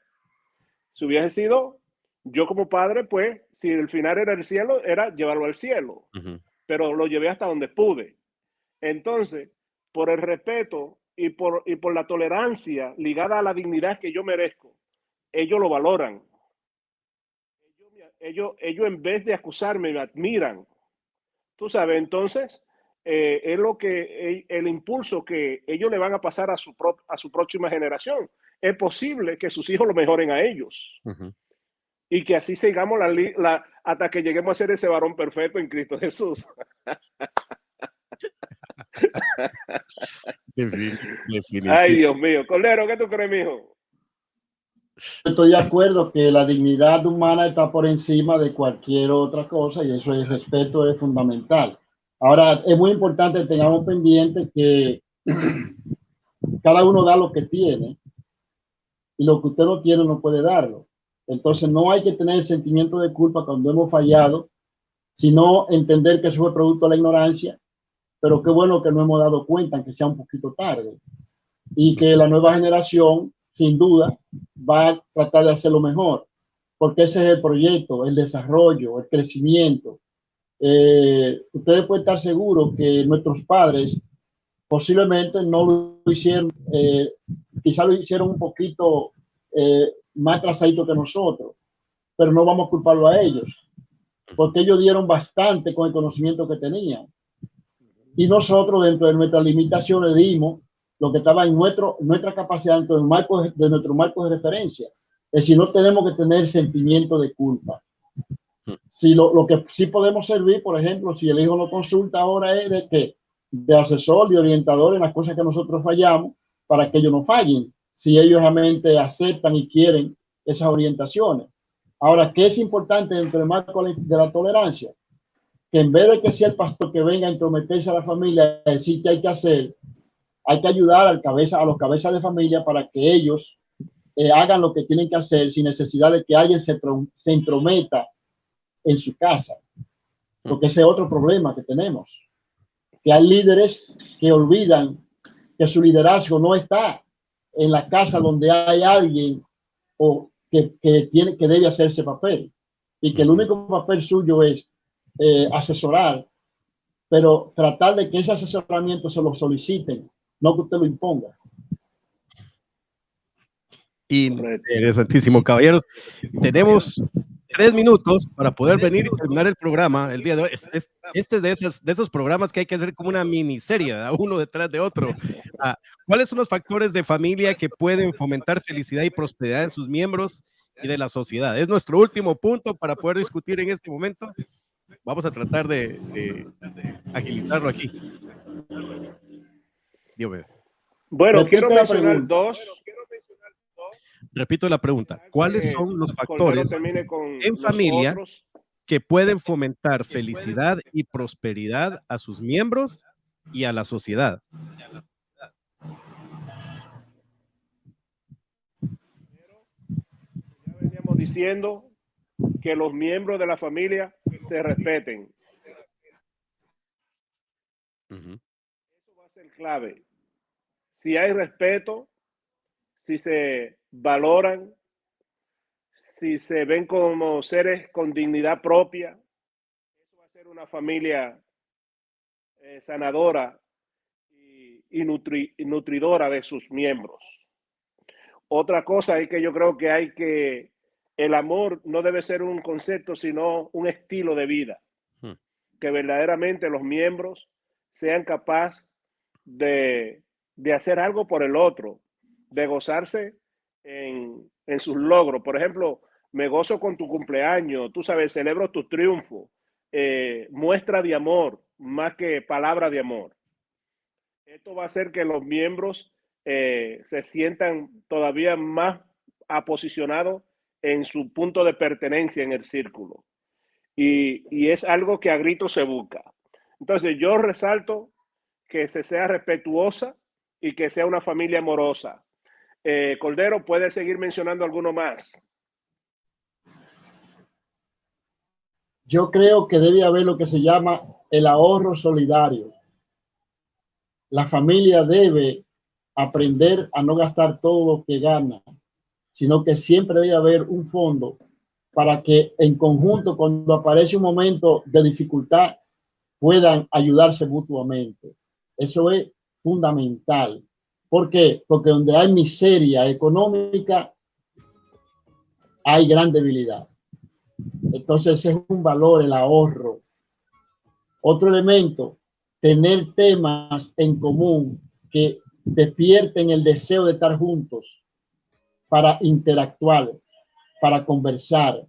Si hubiese sido yo como padre, pues, si el final era el cielo, era llevarlo al cielo. Pero lo llevé hasta donde pude. Entonces, por el respeto y por la tolerancia ligada a la dignidad que yo merezco, ellos lo valoran. Ellos en vez de acusarme, me admiran. Tú sabes, entonces, es lo que el impulso que ellos le van a pasar a su próxima generación. Es posible que sus hijos lo mejoren a ellos. Ujú. Y que así sigamos hasta que lleguemos a ser ese varón perfecto en Cristo Jesús. Definitivamente. Ay, Dios mío. Cordero, ¿qué tú crees, mijo? Estoy de acuerdo que la dignidad humana está por encima de cualquier otra cosa y eso, el respeto es fundamental. Ahora, es muy importante que tengamos pendiente que cada uno da lo que tiene y lo que usted no tiene no puede darlo. Entonces no hay que tener sentimiento de culpa cuando hemos fallado, sino entender que eso fue producto de la ignorancia, pero qué bueno que no hemos dado cuenta, aunque sea un poquito tarde, y que la nueva generación, sin duda, va a tratar de hacerlo mejor, porque ese es el proyecto, el desarrollo, el crecimiento. Ustedes pueden estar seguros que nuestros padres posiblemente no lo hicieron, quizá lo hicieron un poquito más atrasadito que nosotros, pero no vamos a culparlo a ellos, porque ellos dieron bastante con el conocimiento que tenían. Y nosotros, dentro de nuestras limitaciones, dimos lo que estaba en nuestra capacidad, dentro de nuestro marco de referencia. Es decir, no tenemos que tener sentimiento de culpa. Si lo que sí podemos servir, por ejemplo, si el hijo no consulta ahora, es de asesor, de orientador en las cosas que nosotros fallamos, para que ellos no fallen, si ellos realmente aceptan y quieren esas orientaciones. Ahora, ¿qué es importante dentro del marco de la tolerancia? Que en vez de que sea el pastor que venga a entrometerse a la familia, decir qué hay que hacer, hay que ayudar a los cabezas de familia para que ellos hagan lo que tienen que hacer sin necesidad de que alguien se entrometa en su casa. Porque ese es otro problema que tenemos. Que hay líderes que olvidan que su liderazgo no está en la casa donde hay alguien o que debe hacer ese papel. Y que el único papel suyo es asesorar, pero tratar de que ese asesoramiento se lo soliciten, no que usted lo imponga. Interesantísimo, caballeros. Tenemos 3 minutos para poder venir y terminar el programa el día de hoy. Este es de esos programas que hay que hacer como una miniserie, ¿verdad? Uno detrás de otro. ¿Cuáles son los factores de familia que pueden fomentar felicidad y prosperidad en sus miembros y de la sociedad? Es nuestro último punto para poder discutir en este momento. Vamos a tratar de agilizarlo aquí. Dios mío. Bueno, quiero mencionar dos. Repito la pregunta. ¿Cuáles son los factores en familia que pueden fomentar felicidad y prosperidad a sus miembros y a la sociedad? Ya veníamos diciendo que los miembros de la familia se respeten. Eso va a ser clave. Si hay respeto, si se valoran, si se ven como seres con dignidad propia, eso va a ser una familia sanadora y nutridora de sus miembros. Otra cosa es que yo creo que el amor no debe ser un concepto, sino un estilo de vida. Que verdaderamente los miembros sean capaces de hacer algo por el otro, de gozarse en sus logros. Por ejemplo, me gozo con tu cumpleaños, tú sabes, celebro tu triunfo, muestra de amor más que palabra de amor. Esto va a hacer que los miembros se sientan todavía más aposicionados en su punto de pertenencia en el círculo. Y es algo que a gritos se busca. Entonces yo resalto que se sea respetuosa y que sea una familia amorosa. Cordero, ¿puede seguir mencionando alguno más? Yo creo que debe haber lo que se llama el ahorro solidario. La familia debe aprender a no gastar todo lo que gana, sino que siempre debe haber un fondo para que en conjunto, cuando aparece un momento de dificultad, puedan ayudarse mutuamente. Eso es fundamental. ¿Por qué? Porque donde hay miseria económica, hay gran debilidad. Entonces ese es un valor, el ahorro. Otro elemento, tener temas en común que despierten el deseo de estar juntos para interactuar, para conversar,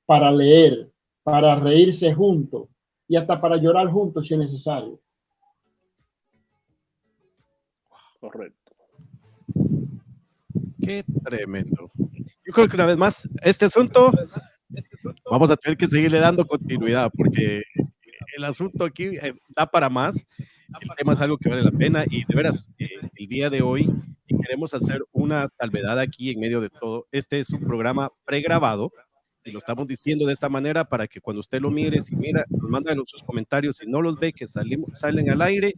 para leer, para reírse juntos y hasta para llorar juntos si es necesario. Correcto. Qué tremendo. Yo creo que una vez más, este asunto vamos a tener que seguirle dando continuidad porque el asunto aquí da para más. El tema es algo que vale la pena y de veras, el día de hoy queremos hacer una salvedad aquí en medio de todo. Este es un programa pregrabado y lo estamos diciendo de esta manera para que cuando usted lo mire, si mira, nos mandan sus comentarios, si no los ve que salen al aire,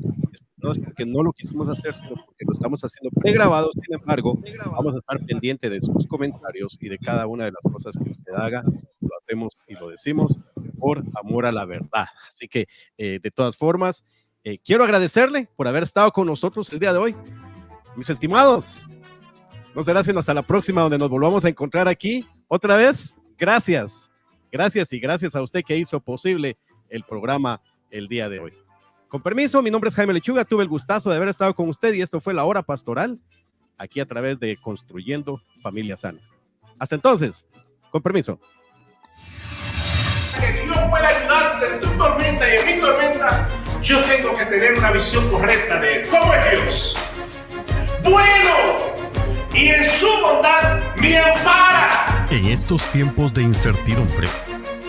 no es porque no lo quisimos hacer, sino porque lo estamos haciendo pregrabado. Sin embargo, vamos a estar pendiente de sus comentarios y de cada una de las cosas que usted haga. Lo hacemos y lo decimos por amor a la verdad. Así que, de todas formas, quiero agradecerle por haber estado con nosotros el día de hoy. Mis estimados, no será sino hasta la próxima donde nos volvamos a encontrar aquí otra vez. Gracias, gracias y gracias a usted que hizo posible el programa el día de hoy. Con permiso, mi nombre es Jaime Lechuga, tuve el gustazo de haber estado con usted y esto fue La Hora Pastoral, aquí a través de Construyendo Familia Sana. Hasta entonces, con permiso. Que Dios pueda ayudarte en tu tormenta y en mi tormenta, yo tengo que tener una visión correcta de cómo es Dios. Bueno, y en su bondad me ampara. En estos tiempos de incertidumbre,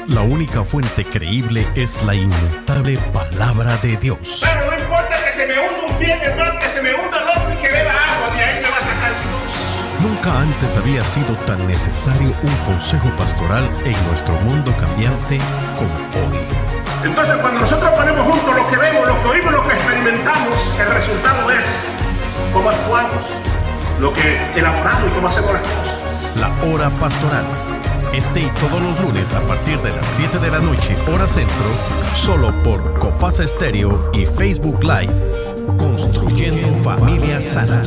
la única fuente creíble es la inmutable palabra de Dios. Pero no importa que se me hunda un pie en el mar, que se me hunda el otro y que beba agua, de ahí me va a sacar Dios. Nunca antes había sido tan necesario un consejo pastoral en nuestro mundo cambiante como hoy. Entonces, cuando nosotros ponemos juntos lo que vemos, lo que oímos, lo que experimentamos, el resultado es cómo actuamos, lo que elaboramos y cómo hacemos las cosas. La Hora Pastoral. Este y todos los lunes a partir de las 7 de la noche, hora centro, solo por Cofasa Estéreo y Facebook Live. Construyendo Familia Sana.